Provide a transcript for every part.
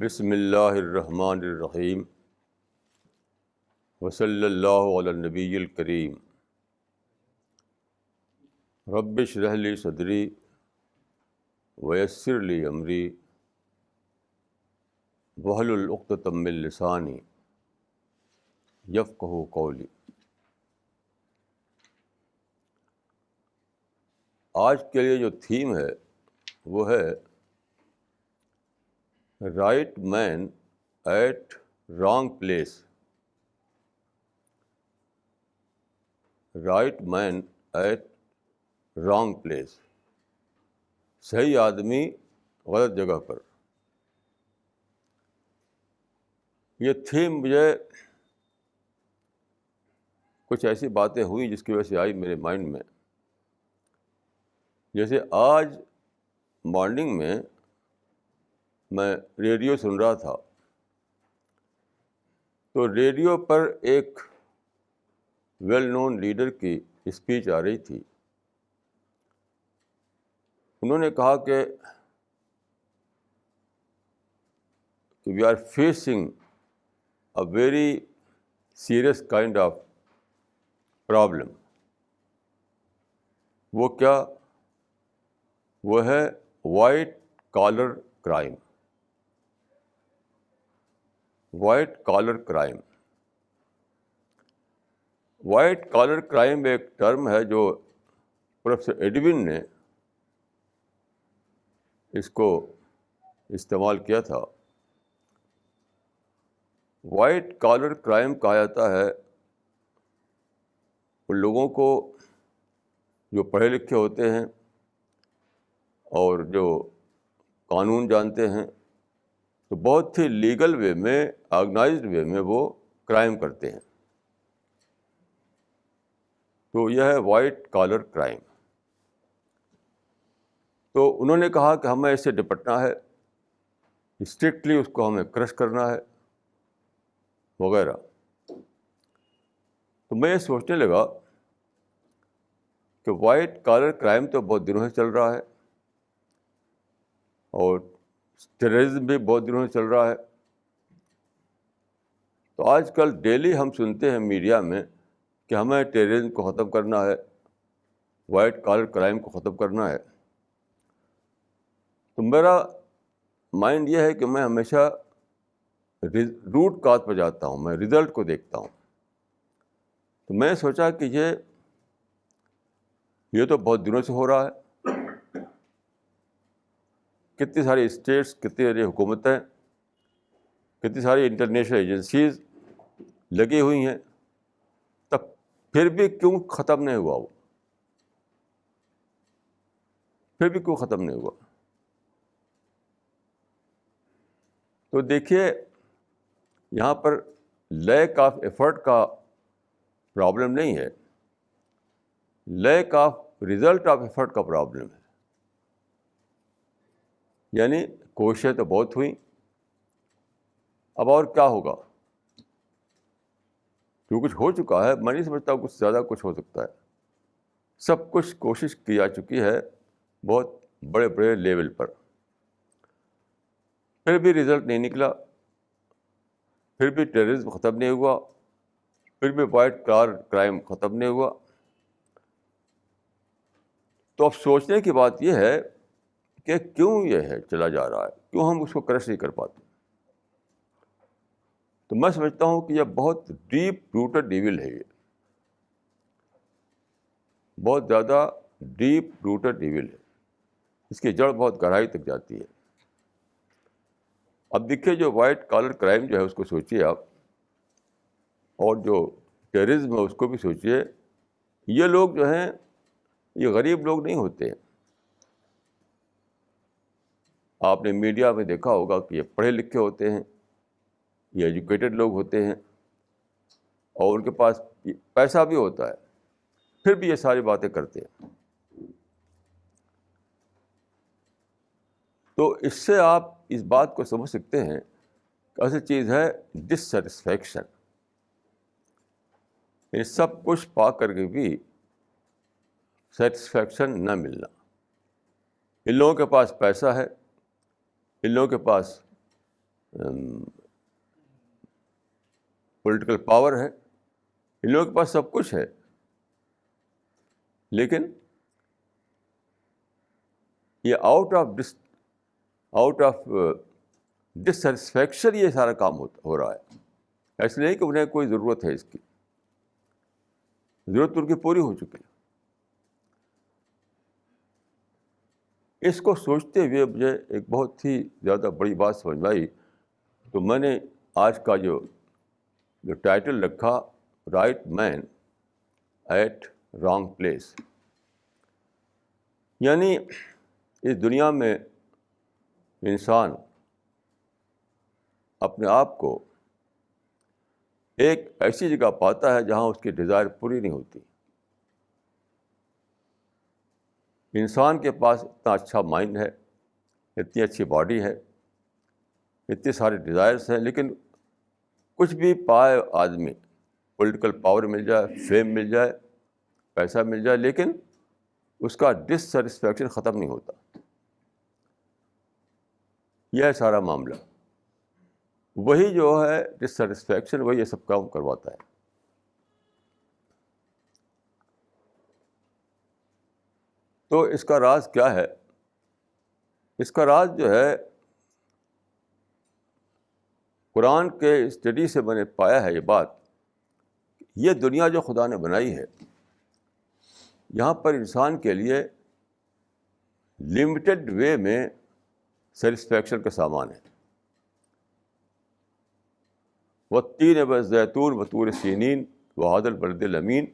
بسم اللہ الرحمن الرحیم وصلی اللہ علی النبی الکریم رب اشرح لی صدری ویسر لی امری واحلل عقدۃ من لسانی یفقہوا قولی۔ آج کے لیے جو تھیم ہے وہ ہے right man at wrong place. Right man at wrong place, صحیح آدمی غلط جگہ پر۔ یہ تھیم مجھے کچھ ایسی باتیں ہوئی جس کی وجہ سے آئی میرے مائنڈ میں۔ جیسے آج مارننگ میں ریڈیو سن رہا تھا، تو ریڈیو پر ایک ویل نون لیڈر کی اسپیچ آ رہی تھی۔ انہوں نے کہا کہ we are facing a very serious kind of problem. وہ کیا؟ وہ ہے white collar crime. White collar crime. White collar crime ایک ٹرم ہے جو پروفیسر ایڈون نے اس کو استعمال کیا تھا۔ وائٹ کالر کرائم کہا جاتا ہے ان لوگوں کو جو پڑھے لکھے ہوتے ہیں اور جو قانون جانتے ہیں، تو بہت ہی لیگل وے میں، آرگنائزڈ وے میں وہ کرائم کرتے ہیں۔ تو یہ ہے وائٹ کالر کرائم۔ تو انہوں نے کہا کہ ہمیں اس سے نپٹنا ہے، اسٹرکٹلی اس کو ہمیں کرش کرنا ہے وغیرہ۔ تو میں یہ سوچنے لگا کہ وائٹ کالر کرائم تو بہت دنوں سے چل رہا ہے، اور ٹیررزم بھی بہت دنوں سے چل رہا ہے۔ تو آج کل ڈیلی ہم سنتے ہیں میڈیا میں کہ ہمیں ٹیررزم کو ختم کرنا ہے، وائٹ کالر کرائم کو ختم کرنا ہے۔ تو میرا مائنڈ یہ ہے کہ میں ہمیشہ روٹ کاز پہ جاتا ہوں، میں رزلٹ کو دیکھتا ہوں۔ تو میں نے سوچا کہ یہ تو بہت دنوں سے ہو رہا ہے۔ کتنی ساری اسٹیٹس، کتنی ساری حکومتیں، کتنی ساری انٹرنیشنل ایجنسیز لگی ہوئی ہیں، تب پھر بھی کیوں ختم نہیں ہوا؟ وہ پھر بھی کیوں ختم نہیں ہوا؟ تو دیکھیے، یہاں پر لیک آف ایفرٹ کا پرابلم نہیں ہے، lack of result of effort کا پرابلم ہے۔ یعنی کوششیں تو بہت ہوئیں، اب اور کیا ہوگا؟ جو کچھ ہو چکا ہے، میں نہیں سمجھتا کچھ زیادہ کچھ ہو سکتا ہے۔ سب کچھ کوشش کی جا چکی ہے بہت بڑے بڑے لیول پر، پھر بھی رزلٹ نہیں نکلا، پھر بھی ٹیررزم ختم نہیں ہوا، پھر بھی وائٹ کالر کرائم ختم نہیں ہوا۔ تو اب سوچنے کی بات یہ ہے کہ کیوں یہ ہے چلا جا رہا ہے، کیوں ہم اس کو کرش نہیں کر پاتے؟ تو میں سمجھتا ہوں کہ یہ بہت ڈیپ روٹڈ ایول ہے، یہ بہت زیادہ ڈیپ روٹڈ ایول ہے، اس کی جڑ بہت گہرائی تک جاتی ہے۔ اب دیکھیے، جو وائٹ کالر کرائم جو ہے اس کو سوچیے آپ، اور جو ٹیررزم ہے اس کو بھی سوچیے۔ یہ لوگ جو ہیں، یہ غریب لوگ نہیں ہوتے ہیں۔ آپ نے میڈیا میں دیکھا ہوگا کہ یہ پڑھے لکھے ہوتے ہیں، یہ ایجوکیٹڈ لوگ ہوتے ہیں، اور ان کے پاس پیسہ بھی ہوتا ہے، پھر بھی یہ ساری باتیں کرتے ہیں۔ تو اس سے آپ اس بات کو سمجھ سکتے ہیں کہ ایسی چیز ہے ڈس سیٹسفیکشن، یہ سب کچھ پا کر کے بھی سیٹسفیکشن نہ ملنا۔ ان لوگوں کے پاس پیسہ ہے، ان لوگوں کے پاس پولیٹیکل پاور ہے، ان لوگوں کے پاس سب کچھ ہے، لیکن یہ آؤٹ آف ڈسسیٹسفیکشن یہ سارا کام ہو رہا ہے. ایسے نہیں کہ انہیں کوئی ضرورت ہے، اس کی ضرورت ان کی پوری ہو چکی ہے. اس کو سوچتے ہوئے مجھے ایک بہت ہی زیادہ بڑی بات سمجھ میں آئی. تو میں نے آج کا جو ٹائٹل رکھا، right man at wrong place. یعنی اس دنیا میں انسان اپنے آپ کو ایک ایسی جگہ پاتا ہے جہاں اس کی ڈیزائر پوری نہیں ہوتی. انسان کے پاس اتنا اچھا مائنڈ ہے، اتنی اچھی باڈی ہے، اتنے سارے ڈیزائرس ہیں، لیکن کچھ بھی پائے آدمی، پولیٹیکل پاور مل جائے، فیم مل جائے، پیسہ مل جائے، لیکن اس کا ڈسسیٹسفیکشن ختم نہیں ہوتا. یہ ہے سارا معاملہ. وہی جو ہے ڈسسیٹسفیکشن، وہی یہ سب کام کرواتا ہے. تو اس کا راز کیا ہے؟ اس کا راز جو ہے قرآن کے اسٹڈی سے میں نے پایا ہے یہ بات. یہ دنیا جو خدا نے بنائی ہے، یہاں پر انسان کے لیے لمیٹڈ وے میں سیٹسفیکشن کا سامان ہے. والتین والزیتون وطور سینین وہذا البلد الامین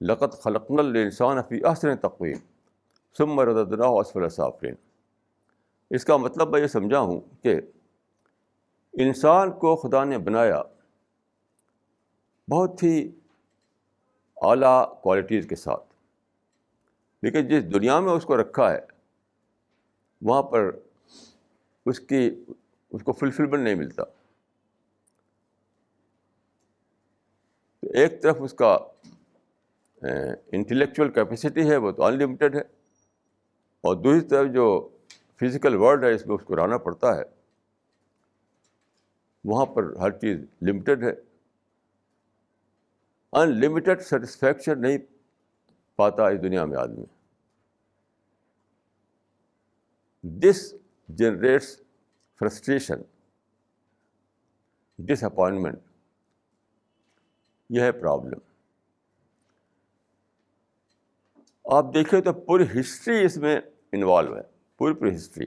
لقد خلقنا الانسان فی احسن تقویم ثم رددناہ اسفل سافلین. اس کا مطلب میں یہ سمجھا ہوں کہ انسان کو خدا نے بنایا بہت ہی اعلیٰ کوالٹیز کے ساتھ، لیکن جس دنیا میں اس کو رکھا ہے وہاں پر اس کو فلفلمنٹ نہیں ملتا. تو ایک طرف اس کا انٹلیکچوئل کیپیسٹی ہے، وہ تو انلمیٹڈ ہے، اور دوسری طرف جو فزیکل ورلڈ ہے، اس میں اس کو رہنا پڑتا ہے، وہاں پر ہر چیز لمیٹڈ ہے. انلمیٹڈ سیٹسفیکشن نہیں پاتا اس دنیا میں آدمی. دس جنریٹس فرسٹریشن، ڈس اپوائنٹمنٹ. یہ ہے پرابلم. آپ دیکھیں تو پوری ہسٹری اس میں انوالو ہے، پوری ہسٹری.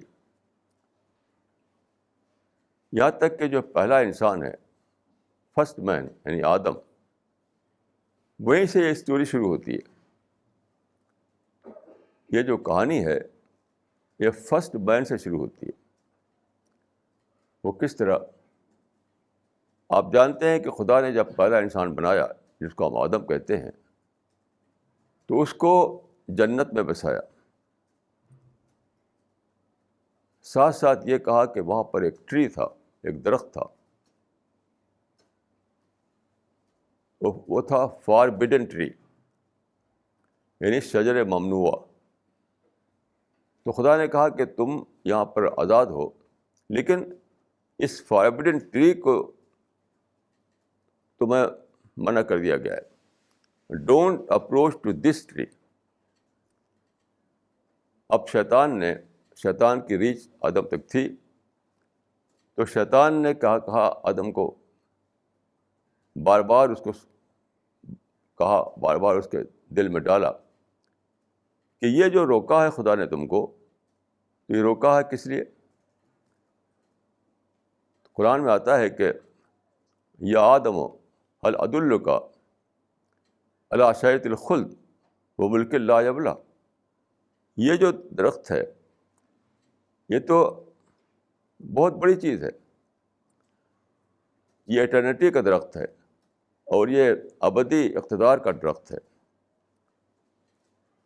یہاں تک کہ جو پہلا انسان ہے، فرسٹ مین یعنی آدم، وہیں سے یہ اسٹوری شروع ہوتی ہے. یہ جو کہانی ہے یہ فرسٹ مین سے شروع ہوتی ہے. وہ کس طرح؟ آپ جانتے ہیں کہ خدا نے جب پہلا انسان بنایا، جس کو ہم آدم کہتے ہیں، تو اس کو جنت میں بسایا. ساتھ ساتھ یہ کہا کہ وہاں پر ایک ٹری تھا، ایک درخت تھا، وہ تھا فاربڈن ٹری، یعنی شجر ممنوعہ. تو خدا نے کہا کہ تم یہاں پر آزاد ہو، لیکن اس فاربڈن ٹری کو تمہیں منع کر دیا گیا ہے. Don't approach to this tree. اب شیطان کی ریچ آدم تک تھی، تو شیطان نے کہا آدم کو، بار بار اس کو کہا، بار بار اس کے دل میں ڈالا کہ یہ جو روکا ہے خدا نے تم کو، تو یہ روکا ہے کس لیے؟ قرآن میں آتا ہے کہ یا آدم هل ادلک علی شجرۃ الخلد وملک لا یبلی. یہ جو درخت ہے یہ تو بہت بڑی چیز ہے. یہ ایٹرنیٹی کا درخت ہے، اور یہ ابدی اقتدار کا درخت ہے.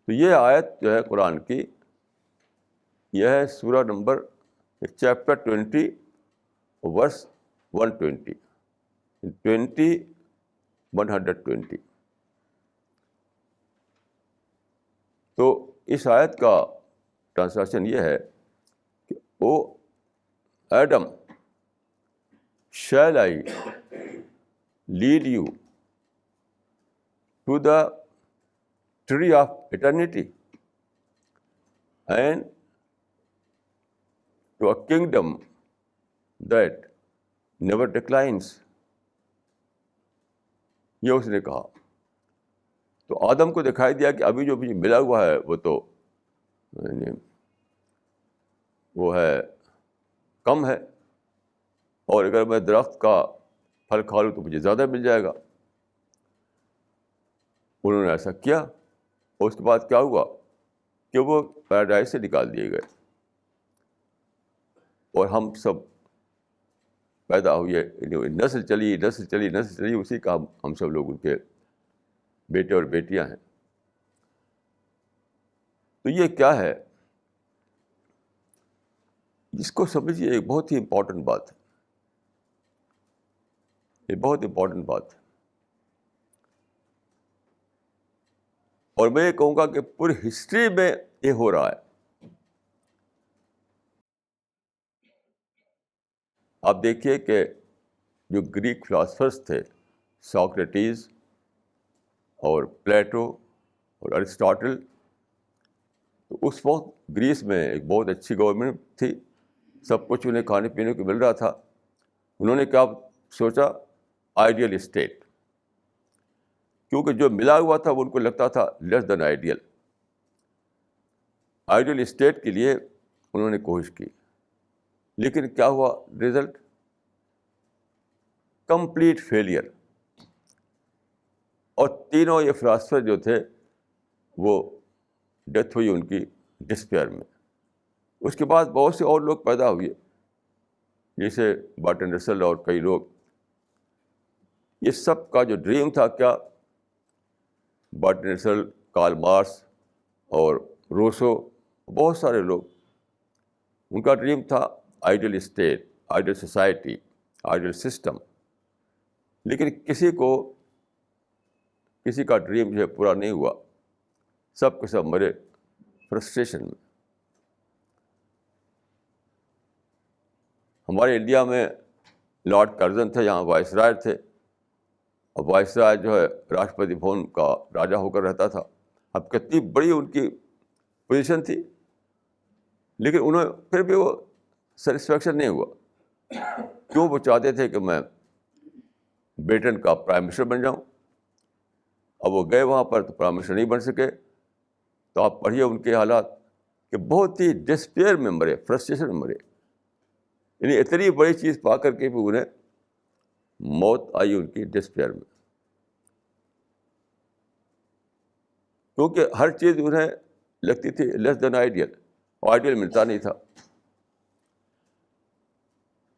تو یہ آیت جو ہے قرآن کی، یہ ہے سورہ نمبر چیپٹر 20 ورس 120. تو اس آیت کا ٹرانسلیشن یہ ہے کہ او Adam, shall I lead you to the tree of eternity and to a kingdom that never declines. یہ اس نے کہا. تو آدم کو دکھائی دیا کہ ابھی جو مجھے ملا ہوا ہے وہ تو وہ ہے کم ہے، اور اگر میں درخت کا پھل کھا لوں تو مجھے زیادہ مل جائے گا. انہوں نے ایسا کیا، اور اس کے بعد کیا ہوا کہ وہ پیراڈائز سے نکال دیے گئے، اور ہم سب پیدا ہوئے، نسل چلی نسل چلی نسل چلی، اسی کا ہم سب لوگ ان کے بیٹے اور بیٹیاں ہیں. تو یہ کیا ہے، اس کو سمجھیے، ایک بہت ہی امپورٹنٹ بات ہے، یہ بہت امپورٹنٹ بات ہے. اور میں یہ کہوں گا کہ پوری ہسٹری میں یہ ہو رہا ہے. آپ دیکھیے کہ جو گریک فلاسفرس تھے، ساکریٹیز اور پلیٹو اور ارسطاٹل، تو اس وقت گریس میں ایک بہت اچھی گورنمنٹ تھی، سب کچھ انہیں کھانے پینے کو مل رہا تھا. انہوں نے کیا سوچا؟ Ideal state. کیونکہ جو ملا ہوا تھا وہ ان کو لگتا تھا لیس دین آئیڈیل. آئیڈیل اسٹیٹ کے لیے انہوں نے کوشش کی، لیکن کیا ہوا رزلٹ؟ Complete failure. اور تینوں یہ فلاسفر جو تھے وہ ڈیتھ ہوئی ان کی ڈسپیئر میں. اس کے بعد بہت سے اور لوگ پیدا ہوئے، جیسے برٹرینڈ رسل اور کئی لوگ. یہ سب کا جو ڈریم تھا کیا؟ برٹرینڈ رسل، کارل مارکس اور روسو، بہت سارے لوگ، ان کا ڈریم تھا ideal state, ideal society, ideal system. لیکن کسی کا ڈریم جو ہے پورا نہیں ہوا. سب کے سب مرے فرسٹریشن میں. ہمارے انڈیا میں لارڈ کرزن تھے، یہاں وائس رائے تھے، اور وائس رائے جو ہے راشٹرپتی بھون کا راجا ہو کر رہتا تھا. اب کتنی بڑی ان کی پوزیشن تھی، لیکن انہیں پھر بھی وہ سیٹسفیکشن نہیں ہوا. کیوں؟ وہ چاہتے تھے کہ میں بریٹن کا پرائم منسٹر بن جاؤں. اب وہ گئے وہاں پر تو پرائم منسٹر نہیں بن سکے. تو آپ پڑھیے ان کے حالات کہ بہت ہی ڈسپیئر میں مرے، فرسٹریشن میں مرے. یعنی اتنی بڑی چیز پا کر کے بھی انہیں موت آئی ان کی ڈسپیئر میں، کیونکہ ہر چیز انہیں لگتی تھی لیس دین آئیڈیل، اور آئیڈیل ملتا نہیں تھا.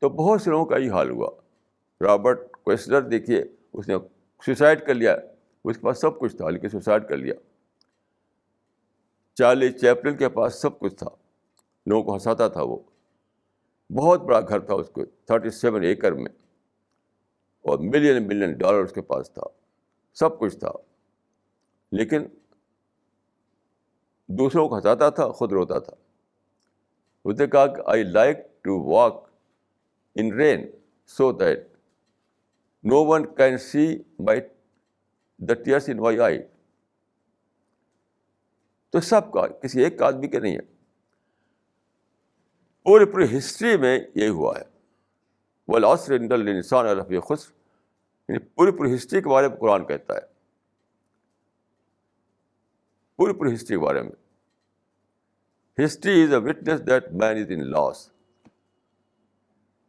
تو بہت سے لوگوں کا یہ حال ہوا. رابرٹ کوئسلر دیکھیے، اس نے سوسائڈ کر لیا. اس کے پاس سب کچھ تھا لیکن سوسائڈ کر لیا. چارلی چیپلن کے پاس سب کچھ تھا، لوگوں کو ہنساتا تھا. وہ بہت بڑا گھر تھا اس کو، 37 ایکڑ میں، اور ملین ڈالر اس کے پاس تھا، سب کچھ تھا. لیکن دوسروں کو ہنساتا تھا، خود روتا تھا. اس نے کہا کہ I like to walk in rain so that no one can see my the tears in my eye. تو سب کا، کسی ایک آدمی کے نہیں ہے. پوری ہسٹری میں یہی ہوا ہے. والعصر ان الانسان لفی خسر، یعنی پوری ہسٹری کے بارے میں قرآن کہتا ہے. پوری ہسٹری کے بارے میں. History is a witness that man is in loss.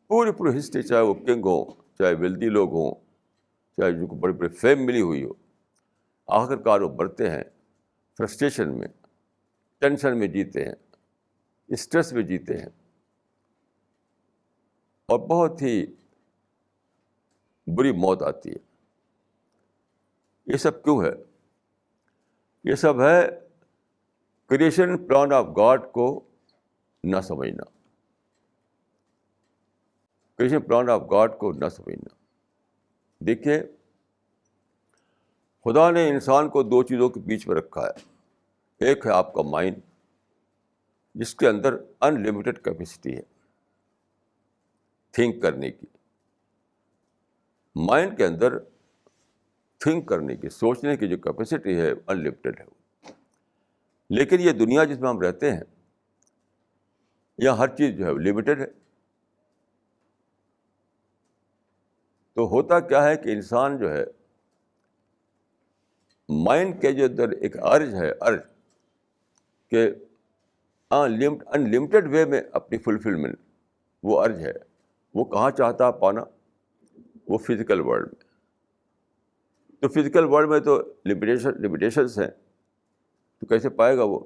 پوری ہسٹری، چاہے وہ کنگ ہو، چاہے ویلدی لوگ ہوں، چاہے جن کو بڑی بڑی فیم ملی ہوئی ہو، آخر کار وہ مرتے ہیں فرسٹریشن میں، ٹینشن میں جیتے ہیں، اسٹریس میں جیتے ہیں. اور بہت ہی بری موت آتی ہے. یہ سب کیوں ہے؟ یہ سب ہے کریشن پلان آف گاڈ کو نہ سمجھنا. کریشن پلان آف گاڈ کو نہ سمجھنا. دیکھیے، خدا نے انسان کو دو چیزوں کے بیچ میں رکھا ہے. ایک ہے آپ کا مائنڈ، جس کے اندر ان لمیٹڈ کیپیسٹی ہے تھنک کرنے کی. مائنڈ کے اندر تھنک کرنے کی، سوچنے کی جو کیپیسٹی ہے انلمیٹڈ ہے. لیکن یہ دنیا جس میں ہم رہتے ہیں یہاں ہر چیز جو ہے لمیٹڈ ہے. تو ہوتا کیا ہے کہ انسان جو ہے مائنڈ کے جو اندر ایک ارج ہے، ارج کہ انلمیٹڈ وے میں اپنی فلفلمنٹ، وہ ارج ہے، وہ کہاں چاہتا ہے پانا؟ وہ فزیکل ورلڈ میں. تو فزیکل ورلڈ میں تو لمیٹیشنس ہیں، تو کیسے پائے گا وہ؟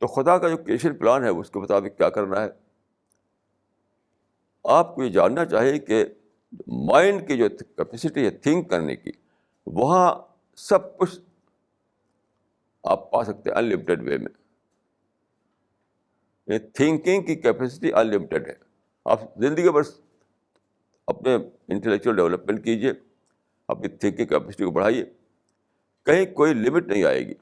تو خدا کا جو کریشن پلان ہے اس کے مطابق کیا کرنا ہے؟ آپ کو یہ جاننا چاہیے کہ مائنڈ کی جو کیپیسٹی ہے تھنک کرنے کی، وہاں سب کچھ آپ پا سکتے ہیں انلمیٹڈ وے میں. تھنکنگ کی کیپیسٹی انلمیٹڈ ہے. آپ زندگی بھر اپنے انٹلیکچوئل ڈیولپمنٹ کیجیے، اپنی تھنکنگ کیپیسٹی کو بڑھائیے، کہیں کوئی لمٹ نہیں آئے گی.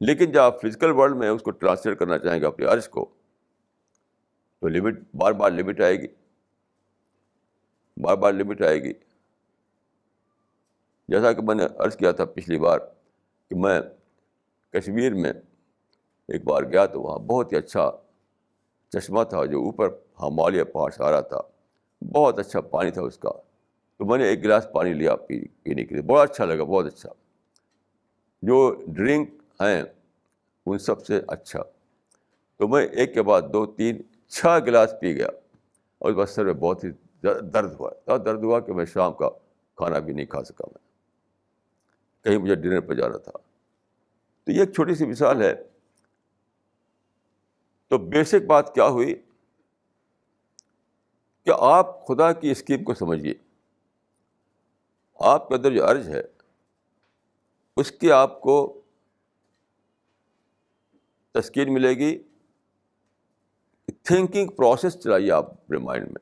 لیکن جب آپ فزیکل ورلڈ میں اس کو ٹرانسلیٹ کرنا چاہیں گے اپنے عرض کو، تو لمٹ بار بار لمٹ آئے گی، بار بار لمٹ آئے گی. جیسا کہ میں نے عرض کیا تھا پچھلی بار کہ میں کشمیر میں ایک بار گیا تو وہاں بہت ہی اچھا چشمہ تھا جو اوپر ہمالیہ پہاڑ سے آ رہا تھا، بہت اچھا پانی تھا اس کا. تو میں نے ایک گلاس پانی لیا پینے کے لیے، بڑا اچھا لگا، بہت اچھا، جو ڈرنک ہیں ان سب سے اچھا. تو میں ایک کے بعد 2 3 6 گلاس پی گیا، اور اس بعد سر میں بہت ہی درد ہوا، اتنا درد ہوا کہ میں شام کا کھانا بھی نہیں کھا سکا. میں کہیں مجھے ڈنر پہ جانا تھا. تو یہ ایک چھوٹی سی مثال ہے. تو بیسک بات کیا ہوئی کہ آپ خدا کی اسکیم کو سمجھیے. آپ کے اندر جو ارج ہے اس کی آپ کو تسکین ملے گی. تھنکنگ پروسیس چلائیے آپ اپنے مائنڈ میں،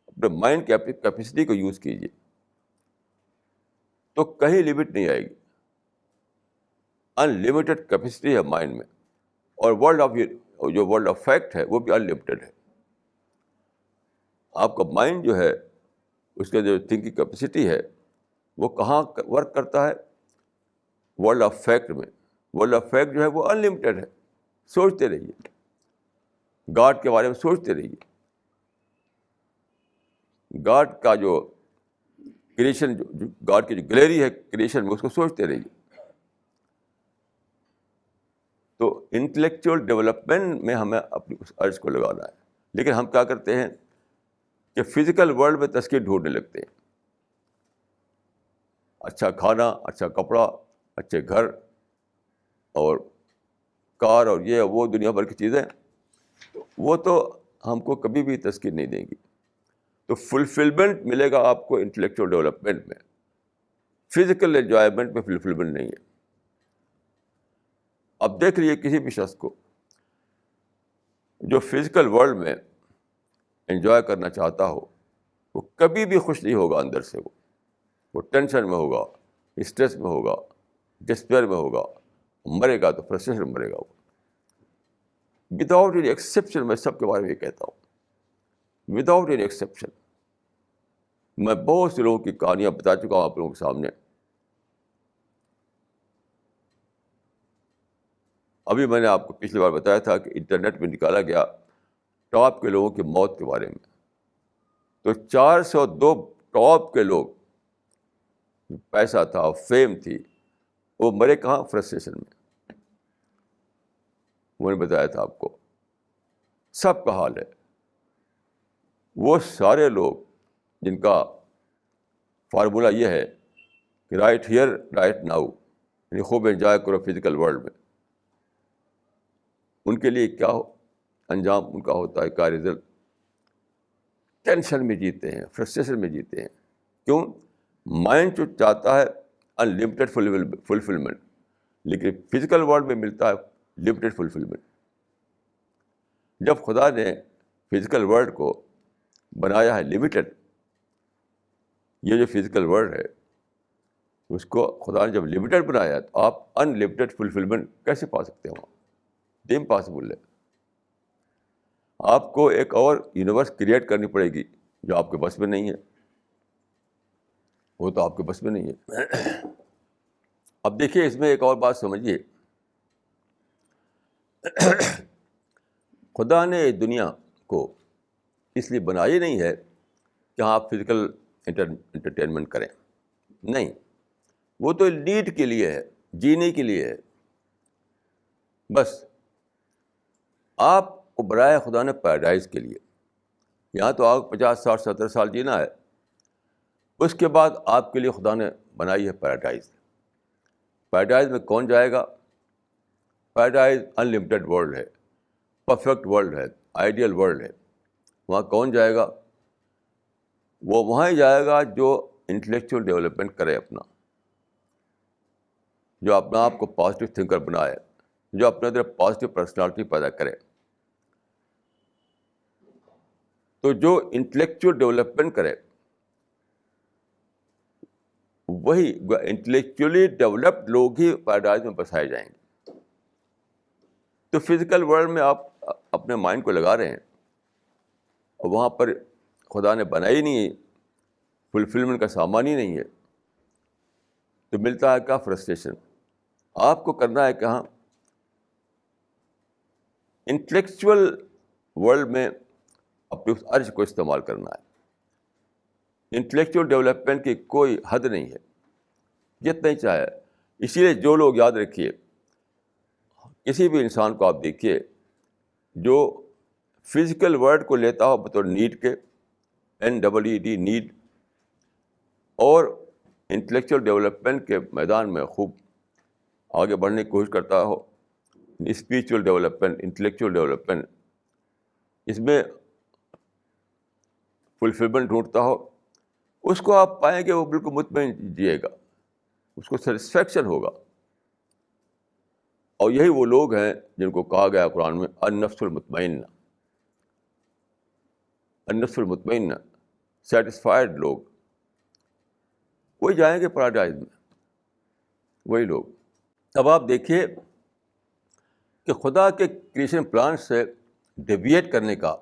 اپنے مائنڈ کی کیپیسٹی کو یوز کیجیے، تو کہیں لمٹ نہیں آئے گی. انلمیٹڈ کیپیسٹی ہے مائنڈ میں. اور ورلڈ آف فیکٹ ہے وہ بھی انلمیٹڈ ہے. آپ کا مائنڈ جو ہے اس کا جو تھنکنگ کیپیسٹی ہے وہ کہاں ورک کرتا ہے؟ ورلڈ آف فیکٹ میں. ورلڈ آف فیکٹ جو ہے وہ انلمیٹڈ ہے. سوچتے رہیے، گاڈ کے بارے میں سوچتے رہیے. گاڈ کا جو کریشن، جو گاڈ کی جو گلیری ہے کریشن میں، اس کو سوچتے رہیے. تو انٹلیکچوئل ڈیولپمنٹ میں ہمیں اپنی اس ارج کو لگانا ہے. لیکن ہم کیا کرتے ہیں کہ فزیکل ورلڈ میں تسکین ڈھونڈنے لگتے ہیں. اچھا کھانا، اچھا کپڑا، اچھے گھر اور کار اور یہ وہ دنیا بھر کی چیزیں، وہ تو ہم کو کبھی بھی تسکین نہیں دیں گی. تو فلفلمنٹ ملے گا آپ کو انٹلیکچوئل ڈیولپمنٹ میں، فزیکل انجوائمنٹ میں فلفلمنٹ نہیں ہے. اب دیکھ لیجیے کسی بھی شخص کو جو فزیکل ورلڈ میں انجوائے کرنا چاہتا ہو، وہ کبھی بھی خوش نہیں ہوگا. اندر سے وہ ٹینشن میں ہوگا، اسٹریس میں ہوگا، ڈسپیئر میں ہوگا. مرے گا تو فرسٹریشن میں مرے گا وہ. وداؤٹ اینی ایکسیپشن، میں سب کے بارے میں یہ کہتا ہوں، وداؤٹ اینی ایکسیپشن. میں بہت سے لوگوں کی کہانیاں بتا چکا ہوں آپ لوگوں کے سامنے. ابھی میں نے آپ کو پچھلی بار بتایا تھا کہ انٹرنیٹ میں نکالا گیا ٹاپ کے لوگوں کی موت کے بارے میں. تو 402 ٹاپ کے لوگ، پیسہ تھا، فیم تھی، وہ مرے کہاں؟ فرسٹریشن میں. میں نے بتایا تھا آپ کو، سب کا حال ہے. وہ سارے لوگ جن کا فارمولہ یہ ہے کہ رائٹ ہیئر رائٹ ناؤ، یعنی خوب انجوائے کرو فزیکل ورلڈ میں، ان کے لیے کیا انجام ان کا ہوتا ہے؟ کیا رزلٹ؟ ٹینشن میں جیتے ہیں، فرسٹریشن میں جیتے ہیں. کیوں؟ مائنڈ جو چاہتا ہے انلمیٹڈ فلفلمنٹ، لیکن فزیکل ورلڈ میں ملتا ہے لمیٹڈ فلفلمنٹ. جب خدا نے فزیکل ورلڈ کو بنایا ہے لمیٹڈ، یہ جو فزیکل ورلڈ ہے اس کو خدا نے جب لمیٹڈ بنایا ہے، تو آپ انلمیٹڈ فلفلمنٹ کیسے پا سکتے ہیں؟ وہاں امپاسبل ہے. آپ کو ایک اور یونیورس کریٹ کرنی پڑے گی جو آپ کے بس میں نہیں ہے، وہ تو آپ کے بس میں نہیں ہے۔ اب دیکھیے اس میں ایک اور بات سمجھیے، خدا نے دنیا کو اس لیے بنائی نہیں ہے کہ آپ فزیکل انٹرٹینمنٹ کریں، نہیں، وہ تو نیڈ کے لیے ہے، جینے کے لیے ہے بس۔ آپ کو بنایا خدا نے پیراڈائز کے لیے، یہاں تو آپ 50 60 70 سال جینا ہے، اس کے بعد آپ کے لیے خدا نے بنائی ہے پیراڈائز۔ پیراڈائز میں کون جائے گا؟ پیراڈائز انلمیٹڈ ورلڈ ہے، پرفیکٹ ورلڈ ہے، آئیڈیل ورلڈ ہے۔ وہاں کون جائے گا؟ وہ وہاں ہی جائے گا جو انٹلیکچوئل ڈیولپمنٹ کرے اپنا، جو اپنا آپ کو پازیٹیو تھنکر بنائے، جو اپنے اندر پازیٹیو پرسنالٹی پیدا کرے۔ تو جو انٹلیکچوئل ڈیولپمنٹ کرے وہی انٹلیکچولی ڈیولپڈ لوگ ہی پیراڈائز میں بسائے جائیں گے۔ تو فزیکل ورلڈ میں آپ اپنے مائنڈ کو لگا رہے ہیں اور وہاں پر خدا نے بنائی نہیں ہے، فلفلمنٹ کا سامان ہی نہیں ہے، تو ملتا ہے کیا؟ فرسٹریشن۔ آپ کو کرنا ہے کہاں؟ انٹلیکچوئل ورلڈ میں اپنے اس ارج کو استعمال کرنا ہے۔ انٹلیکچوئل ڈیولپمنٹ کی کوئی حد نہیں ہے، جتنا ہی چاہے۔ اسی لیے جو لوگ، یاد رکھیے، کسی بھی انسان کو آپ دیکھیے جو فزیکل ورلڈ کو لیتا ہو بطور نیڈ کے، NEED نیڈ، اور انٹلیکچوئل ڈیولپمنٹ کے میدان میں خوب آگے بڑھنے کی کوشش کرتا ہو، اسپریچول ڈیولپمنٹ، انٹلیکچوئل ڈیولپمنٹ، اس میں فلفلمنٹ ڈھونڈتا ہو، اس کو آپ پائیں گے وہ بالکل مطمئن جیے گا، اس کو سیٹسفیکشن ہوگا۔ اور یہی وہ لوگ ہیں جن کو کہا گیا قرآن میں النفس المطمئنہ، النفس المطمئنہ، سیٹسفائڈ لوگ، وہی جائیں گے پیراڈائز میں، وہی لوگ۔ اب آپ دیکھیے کہ خدا کے کریشن پلان سے ڈیویٹ کرنے کا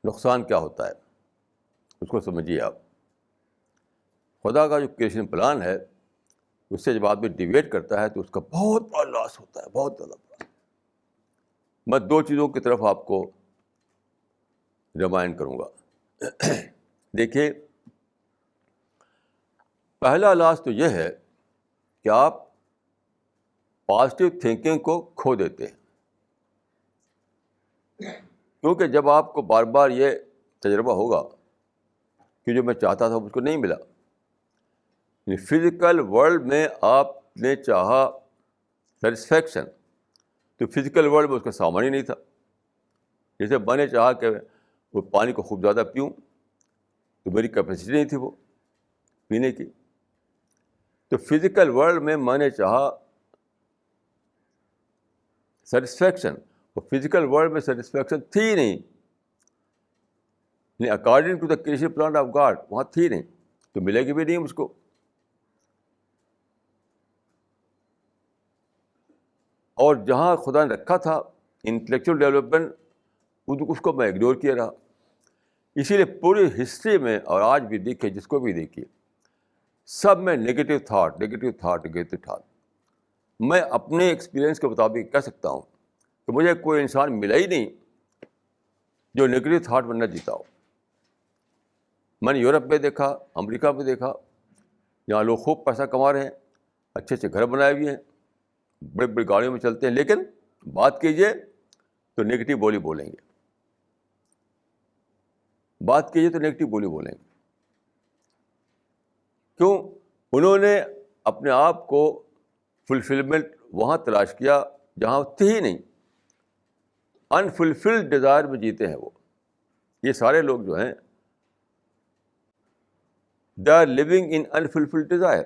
نقصان کیا ہوتا ہے، اس کو سمجھیے آپ۔ خدا کا جو کریشن پلان ہے اس سے جب آدمی ڈیویٹ کرتا ہے تو اس کا بہت بڑا لاس ہوتا ہے، بہت زیادہ بڑا۔ میں دو چیزوں کی طرف آپ کو ریمائنڈ کروں گا۔ دیکھیے، پہلا لاس تو یہ ہے کہ آپ پازیٹیو تھنکنگ کو کھو دیتے ہیں، کیونکہ جب آپ کو بار بار یہ تجربہ ہوگا کہ جو میں چاہتا تھا مجھ کو نہیں ملا، فزیکل ورلڈ میں آپ نے چاہا سیٹسفیکشن، تو فزیکل ورلڈ میں اس کا سامان ہی نہیں تھا۔ جیسے میں نے چاہا کہ وہ پانی کو خوب زیادہ پیوں، تو میری کیپیسٹی نہیں تھی وہ پینے کی۔ تو فزیکل ورلڈ میں نے چاہا سیٹسفیکشن، اور فزیکل ورلڈ میں سیٹسفیکشن تھی ہی نہیں، according to the creation plan of God وہاں تھی نہیں، تو ملے گی بھی نہیں مجھ کو۔ اور جہاں خدا نے رکھا تھا انٹلیکچوئل ڈیولپمنٹ، اس کو میں اگنور کیا رہا۔ اسی لیے پوری ہسٹری میں، اور آج بھی دیکھیے، جس کو بھی دیکھیے، سب میں negative thought, negative thought, negative thought. میں اپنے ایکسپیرئنس کے مطابق کہہ سکتا ہوں کہ مجھے کوئی انسان ملا ہی نہیں جو نگیٹو تھاٹ میں نہ جیتا ہو۔ میں نے یورپ میں دیکھا، امریکہ میں دیکھا، جہاں لوگ خوب پیسہ کما رہے ہیں، اچھے اچھے گھر بنائے ہوئے ہیں، بڑی بڑی گاڑیوں میں چلتے ہیں، لیکن بات کیجیے تو نگیٹو بولی بولیں گے، بات کیجیے تو نگیٹو بولی بولیں گے۔ کیوں؟ انہوں نے اپنے آپ کو فلفلمنٹ وہاں تلاش کیا جہاں تھی ہی نہیں، انفلفلڈ ڈیزائر میں جیتے ہیں وہ۔ یہ سارے لوگ جو ہیں they are living in unfulfilled desire,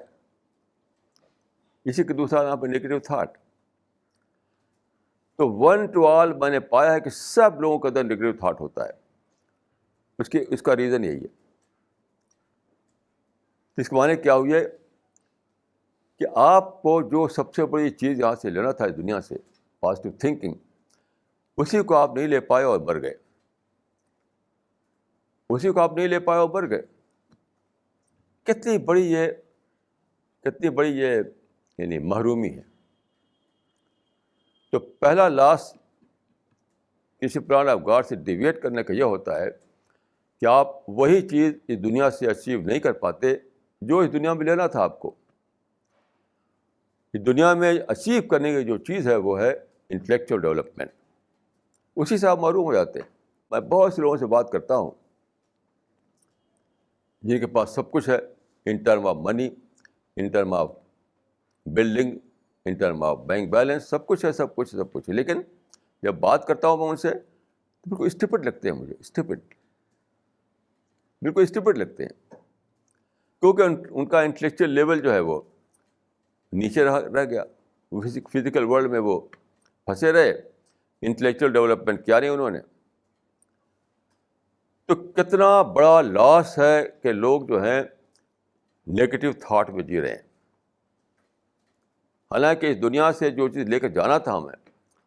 اسی کا دوسرا نام ہے نگیٹو تھاٹ۔ تو ون ٹو آل میں نے پایا ہے کہ سب لوگوں کے اندر نگیٹو تھاٹ ہوتا ہے۔ اس کا ریزن یہی ہے۔ اس کے معنی کیا ہوئی ہے کہ آپ کو جو سب سے بڑی چیز یہاں سے لینا تھا، دنیا سے، پازیٹیو تھنکنگ، اسی کو آپ نہیں لے پائے اور مر گئے۔ اسی کو آپ نہیں لے پائے اور مر گئے. کتنی بڑی یہ یعنی محرومی ہے. تو پہلا لاس کسی پلان آف گاڈ سے ڈیویٹ کرنے کا یہ ہوتا ہے کہ آپ وہی چیز اس دنیا سے اچیو نہیں کر پاتے جو اس دنیا میں لینا تھا آپ کو. اس دنیا میں اچیو کرنے کی جو چیز ہے وہ ہے انٹلیکچوئل ڈیولپمنٹ. اسی سے آپ محروم ہو جاتے ہیں. میں بہت سے لوگوں سے بات کرتا ہوں جن کے پاس سب کچھ ہے, in term of money, in term of building, in term of bank balance, سب کچھ ہے, لیکن جب بات کرتا ہوں میں ان سے تو بالکل اسٹوپڈ لگتے ہیں مجھے, بالکل اسٹوپڈ لگتے ہیں, کیونکہ ان کا انٹلیکچوئل لیول جو ہے وہ نیچے رہ گیا. فزیکل ورلڈ میں وہ پھنسے رہے, انٹلیکچوئل ڈیولپمنٹ کیا نہیں انہوں نے. تو کتنا بڑا لاس ہے کہ لوگ جو ہیں نیگیٹو تھاٹ میں جی رہے ہیں, حالانکہ اس دنیا سے جو چیز لے کر جانا تھا ہمیں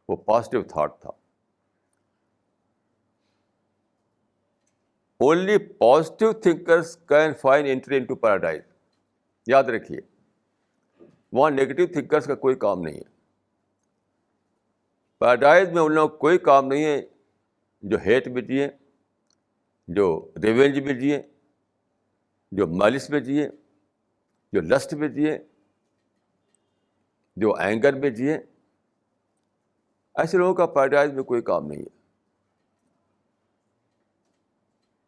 وہ پازیٹیو تھاٹ تھا. Only positive thinkers can find entry into paradise. یاد رکھیے, وہاں نیگیٹو تھنکرس کا کوئی کام نہیں ہے. پیراڈائز میں ان لوگوں کا کوئی کام نہیں ہے جو ہیٹ میں جیے, جو ریونج میں جیے, جو مالس میں جیے, جو لسٹ میں جیے, جو اینگر میں جیے. ایسے لوگوں کا پیراڈائز میں کوئی کام نہیں ہے.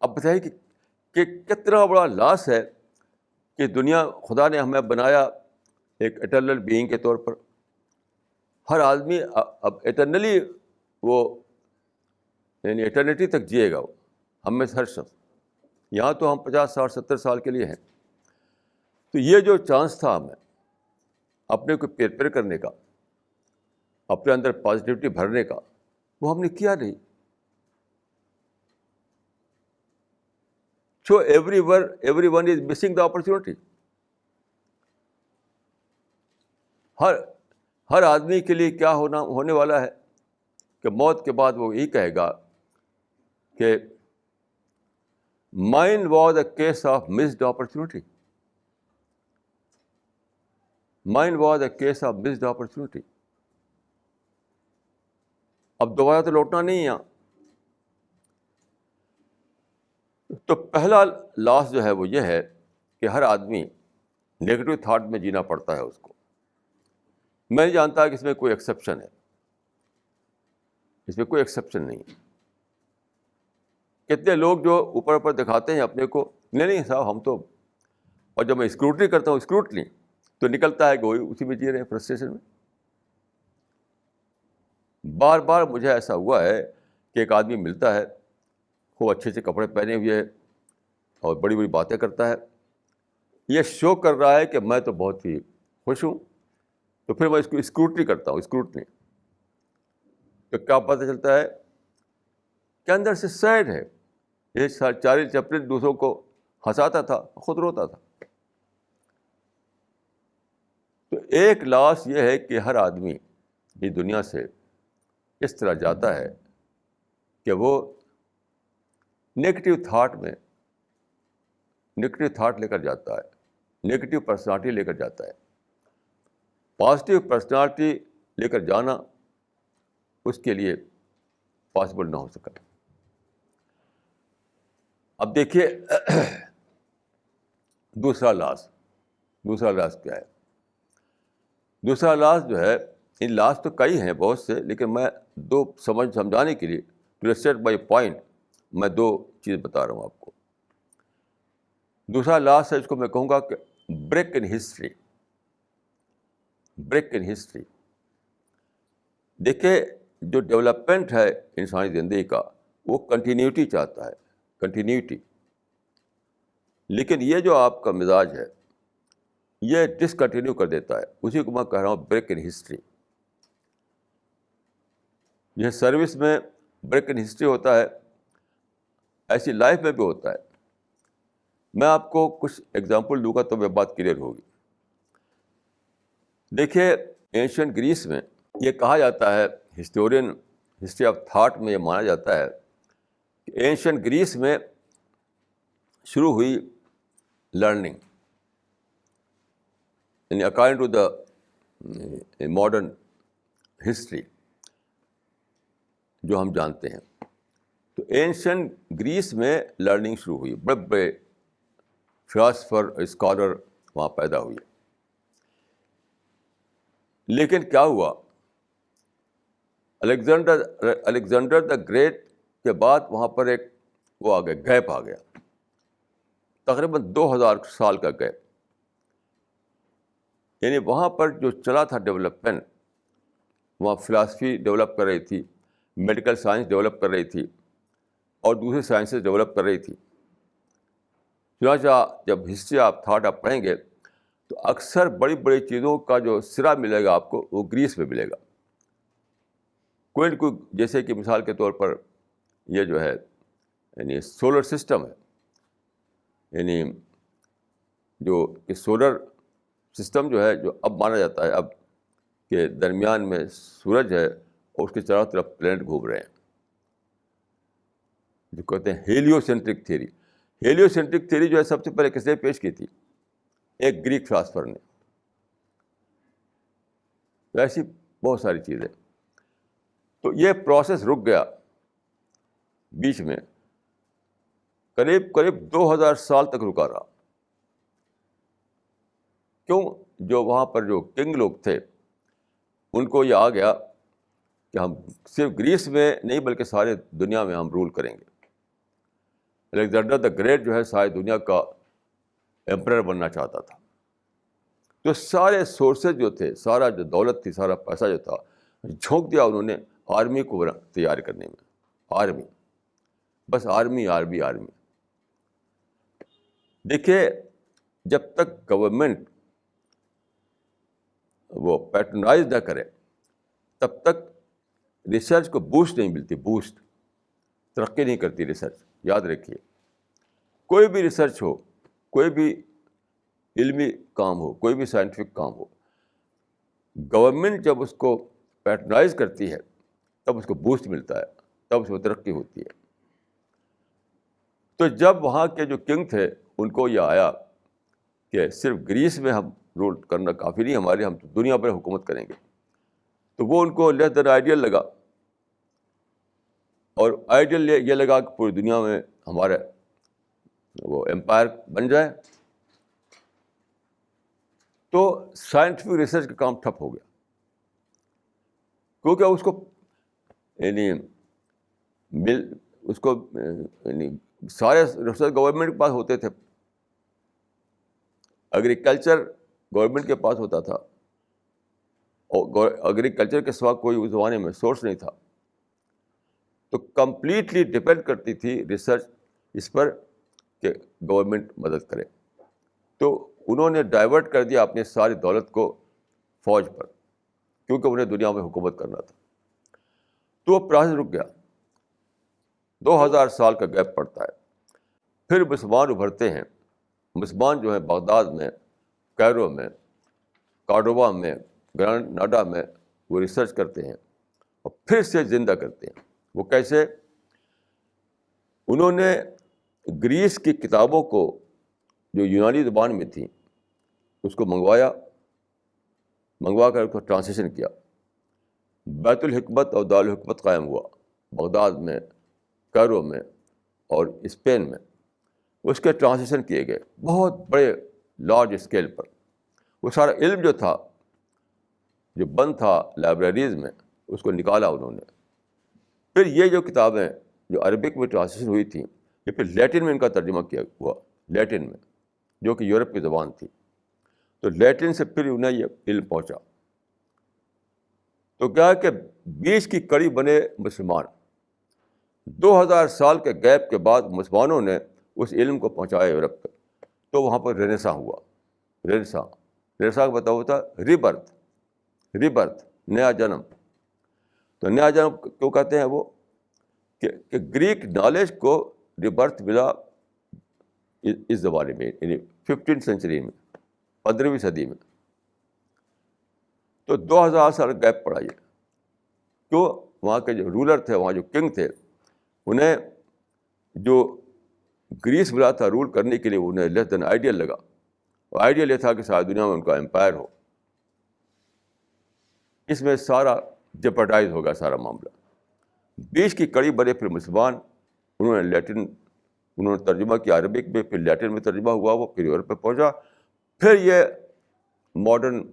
اب بتائیے کہ کتنا بڑا لاس ہے کہ دنیا, خدا نے ہمیں بنایا ایک اٹرنل بینگ کے طور پر. ہر آدمی اب اٹرنلی وہ یعنی ایٹرنیٹی تک جیے گا, وہ ہم میں سے ہر شخص. یہاں تو ہم 50 60 70 سال کے لیے ہیں. تو یہ جو چانس تھا ہمیں اپنے کو پریپیئر کرنے کا, اپنے اندر پازیٹیوٹی بھرنے کا, وہ ہم نے کیا نہیں. So everyone is missing the opportunity. ہر آدمی کے لیے کیا ہونے والا ہے کہ موت کے بعد وہ یہی کہے گا کہ mine was a case of missed opportunity. Mine was a case of missed opportunity. اب دوبارہ تو لوٹنا نہیں ہے یہاں. تو پہلا لاس جو ہے وہ یہ ہے کہ ہر آدمی نیگیٹو تھاٹ میں جینا پڑتا ہے اس کو. میں نہیں جانتا کہ اس میں کوئی ایکسیپشن ہے, اس میں کوئی ایکسیپشن نہیں. کتنے لوگ جو اوپر دکھاتے ہیں اپنے کو, نہیں صاحب ہم تو, اور جب میں اسکروٹنی کرتا ہوں اسکروٹنی تو نکلتا ہے کہ وہی اسی میں جی رہے ہیں, فرسٹریشن میں. بار بار مجھے ایسا ہوا ہے کہ ایک آدمی ملتا ہے, خوب اچھے سے کپڑے پہنے ہوئے ہے اور بڑی بڑی باتیں کرتا ہے, یہ شو کر رہا ہے کہ میں تو بہت ہی خوش ہوں. تو پھر میں اس کو اسکروٹنی کرتا ہوں, اسکروٹنی, تو کیا پتہ چلتا ہے کہ اندر سے سیڈ ہے. یہ چارلی چپلن دوسروں کو ہنساتا تھا, خود روتا تھا. تو ایک لاس یہ ہے کہ ہر آدمی اس دنیا سے اس طرح جاتا ہے کہ وہ نیگیٹو تھاٹ لے کر جاتا ہے, نیگیٹو پرسنالٹی لے کر جاتا ہے. پازیٹیو پرسنالٹی لے کر جانا اس کے لیے پاسبل نہ ہو سکا. اب دیکھیے دوسرا لاس کیا ہے. دوسرا لاس جو ہے, ان لاس تو کئی ہیں بہت سے, لیکن میں دو سمجھانے کے لیے ٹو سیٹ مائی پوائنٹ میں دو چیز بتا رہا ہوں آپ کو. دوسرا لاس ہے, اس کو میں کہوں گا کہ بریک ان ہسٹری. دیکھیے جو ڈیولپمنٹ ہے انسانی زندگی کا وہ کنٹینیوٹی چاہتا ہے, کنٹینیوٹی. لیکن یہ جو آپ کا مزاج ہے یہ ڈسکنٹینیو کر دیتا ہے. اسی کو میں کہہ رہا ہوں بریک ان ہسٹری. یہ سروس میں بریک ان ہسٹری ہوتا ہے, ایسی لائف میں بھی ہوتا ہے. میں آپ کو کچھ ایگزامپل دوں گا تو یہ بات کلیئر ہوگی. دیکھیے اینشینٹ گریس میں یہ کہا جاتا ہے, ہسٹوری آف تھاٹ میں یہ مانا جاتا ہے کہ اینشینٹ گریس میں شروع ہوئی لرننگ، یعنی according to the modern history جو ہم جانتے ہیں. تو اینشنٹ گریس میں لرننگ شروع ہوئی، بڑے بڑے فلاسفر اسکالر وہاں پیدا ہوئے. لیکن کیا ہوا، الیگزینڈر دا گریٹ کے بعد وہاں پر ایک وہ آ گیا، گیپ آ گیا، تقریباً 2000 سال کا گیپ. یعنی وہاں پر جو چلا تھا ڈیولپمنٹ، وہاں فلاسفی ڈیولپ کر رہی تھی، میڈیکل سائنس ڈیولپ کر رہی تھی، اور دوسری سائنسز ڈیولپ کر رہی تھی. چنانچہ جب ہسٹری آف تھاٹ آپ پڑھیں گے تو اکثر بڑی بڑی چیزوں کا جو سرا ملے گا آپ کو وہ گریس میں ملے گا. کوئی نہ کوئی، جیسے کہ مثال کے طور پر یہ جو ہے یعنی سولر سسٹم ہے، یعنی جو کہ سولر سسٹم جو ہے، جو اب مانا جاتا ہے اب کہ درمیان میں سورج ہے اور اس کے چاروں طرف پلینٹ گھوم رہے ہیں، جو کہتے ہیں ہیلیو سینٹرک تھیوری. ہیلیو سینٹرک تھیوری جو ہے سب سے پہلے کس نے پیش کی تھی؟ ایک گریک فلاسفر نے. ایسی بہت ساری چیزیں. تو یہ پروسیس رک گیا بیچ میں، قریب 2000 سال تک رکا رہا. کیوں؟ جو وہاں پر جو کنگ لوگ تھے ان کو یہ آ گیا کہ ہم صرف گریس میں نہیں بلکہ سارے دنیا میں ہم رول کریں گے. الیگزینڈر دا گریٹ جو ہے ساری دنیا کا ایمپرر بننا چاہتا تھا. تو سارے سورسز جو تھے، سارا جو دولت تھی، سارا پیسہ جو تھا، جھونک دیا انہوں نے آرمی کو تیار کرنے میں. آرمی، بس آرمی آرمی آرمی. دیکھیے، جب تک گورنمنٹ وہ پیٹرنائز نہ کرے تب تک ریسرچ کو بوسٹ نہیں ملتی، بوسٹ، ترقی نہیں کرتی ریسرچ. یاد رکھیے، کوئی بھی ریسرچ ہو، کوئی بھی علمی کام ہو، کوئی بھی سائنٹیفک کام ہو، گورنمنٹ جب اس کو پیٹرنائز کرتی ہے تب اس کو بوسٹ ملتا ہے، تب اس کو ترقی ہوتی ہے. تو جب وہاں کے جو کنگ تھے ان کو یہ آیا کہ صرف گریس میں ہم رول کرنا کافی نہیں ہمارے، ہم تو دنیا پر حکومت کریں گے. تو وہ ان کو لیس دین آئیڈیل لگا، اور آئیڈیل یہ لگا کہ پوری دنیا میں ہمارا وہ امپائر بن جائے. تو سائنٹیفک ریسرچ کا کام ٹھپ ہو گیا، کیونکہ اس کو یعنی سارے ریسرچ گورنمنٹ کے پاس ہوتے تھے. ایگریکلچر گورنمنٹ کے پاس ہوتا تھا، اور ایگریکلچر کے سوا کوئی اس زمانے میں سورس نہیں تھا. تو کمپلیٹلی ڈپینڈ کرتی تھی ریسرچ اس پر کہ گورنمنٹ مدد کرے. تو انہوں نے ڈائیورٹ کر دیا اپنی ساری دولت کو فوج پر، کیونکہ انہیں دنیا میں حکومت کرنا تھا. تو وہ پروسیس رک گیا، 2000 سال کا گیپ پڑتا ہے. پھر مسلمان ابھرتے ہیں. مسلمان جو ہیں بغداد میں، کیرو میں، کارڈوبا میں، گراناڈا میں وہ ریسرچ کرتے ہیں اور پھر سے زندہ کرتے ہیں. وہ کیسے؟ انہوں نے گریس کی کتابوں کو جو یونانی زبان میں تھیں اس کو منگوا کر اس کو ٹرانسلیشن کیا. بیت الحکمت اور دارالحکمت قائم ہوا بغداد میں، کیرو میں اور اسپین میں. اس کے ٹرانسلیشن کیے گئے بہت بڑے لارج اسکیل پر. وہ سارا علم جو تھا، جو بند تھا لائبریریز میں، اس کو نکالا انہوں نے. پھر یہ جو کتابیں جو عربک میں ٹرانسلیشن ہوئی تھیں، یہ پھر لیٹن میں ان کا ترجمہ کیا ہوا، لیٹن میں، جو کہ یورپ کی زبان تھی. تو لیٹن سے پھر انہیں یہ علم پہنچا. تو کیا ہے کہ بیچ کی کڑی بنے مسلمان. 2000 سال کے گیپ کے بعد مسلمانوں نے اس علم کو پہنچایا یورپ تک. تو وہاں پر رینیساں ہوا. رینیساں کا مطلب ہوتا ہے ری برتھ، نیا جنم. تو نیا جنم کیوں کہتے ہیں وہ؟ کہ گریک نالج کو ری برتھ ملا اس زمانے میں، یعنی 15 سینچری میں، 15ویں صدی میں. تو 2000 سال گیپ پڑا یہ. کیوں؟ وہاں کے جو رولر تھے، وہاں جو کنگ تھے، انہیں جو گریس ملا تھا رول کرنے کے لیے، انہیں لیس دین آئیڈیل لگا، اور آئیڈیل یہ تھا کہ ساری دنیا میں ان کا امپائر ہو. اس میں سارا جپرڈائز ہو گیا سارا معاملہ. 20 کی کڑی بنے پھر مسلمان، انہوں نے ترجمہ کیا عربک میں، پھر لیٹن میں ترجمہ ہوا، وہ پھر یورپ پہ پہنچا، پھر یہ ماڈرن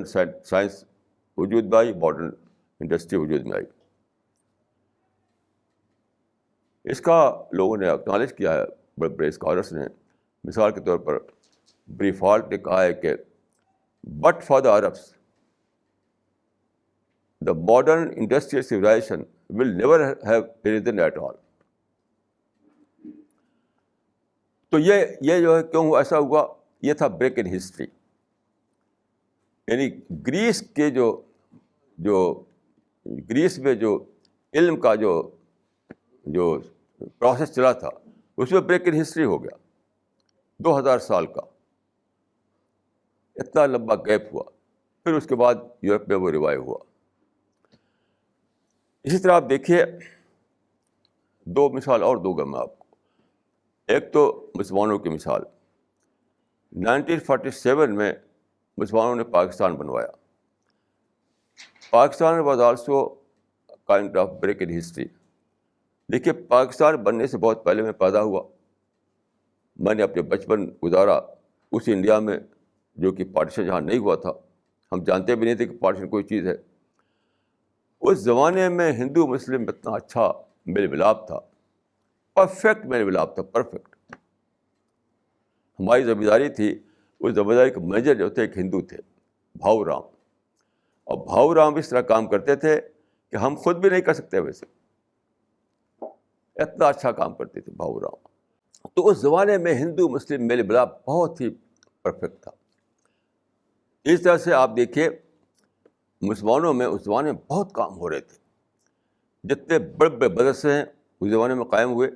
سائنس وجود میں آئی، ماڈرن انڈسٹری وجود میں آئی. اس کا لوگوں نے اکنالج کیا ہے، بڑے بڑے اسکالرس نے. مثال کے طور پر بریفالٹ نے کہا ہے کہ but for the Arabs the modern industrial civilisation will never have reason at all. تو یہ جو ہے کیوں ایسا ہوا، یہ تھا بریک ان ہسٹری. یعنی گریس کے جو گریس میں جو علم کا جو پروسیس چلا تھا، اس میں بریک ان ہسٹری ہو گیا. 2000 سال کا اتنا لمبا گیپ ہوا، پھر اس کے بعد یورپ میں وہ ریوائیو ہوا. اسی طرح آپ دیکھیے، 2 مثال اور دوں گا میں آپ کو. ایک تو مسلمانوں کی مثال. 1947 میں مسلمانوں نے پاکستان بنوایا. Pakistan was also kind of break in history. دیکھیے، پاکستان بننے سے بہت پہلے میں پیدا ہوا. میں نے اپنے بچپن گزارا اس انڈیا میں جو کہ پارٹیشن جہاں نہیں ہوا تھا. ہم جانتے بھی نہیں تھے کہ پارٹیشن کوئی چیز ہے. اس زمانے میں ہندو مسلم اتنا اچھا میل ملاپ تھا، پرفیکٹ میل ملاپ تھا، پرفیکٹ. ہماری ذمہ داری تھی، اس ذمہ داری کے مینیجر جو تھے ایک ہندو تھے، بھاؤ رام. اور بھاؤ رام اس طرح کام کرتے تھے کہ ہم خود بھی نہیں کر سکتے ویسے، اتنا اچھا کام کرتے تھے بھاؤ رام. تو اس زمانے میں ہندو مسلم میل ملاپ بہت ہی پرفیکٹ تھا. اس طرح سے آپ دیکھیے، مسلمانوں میں اس زمانے میں بہت کام ہو رہے تھے. جتنے بڑے بڑے مدرسے ہیں اس زمانے میں قائم ہوئے،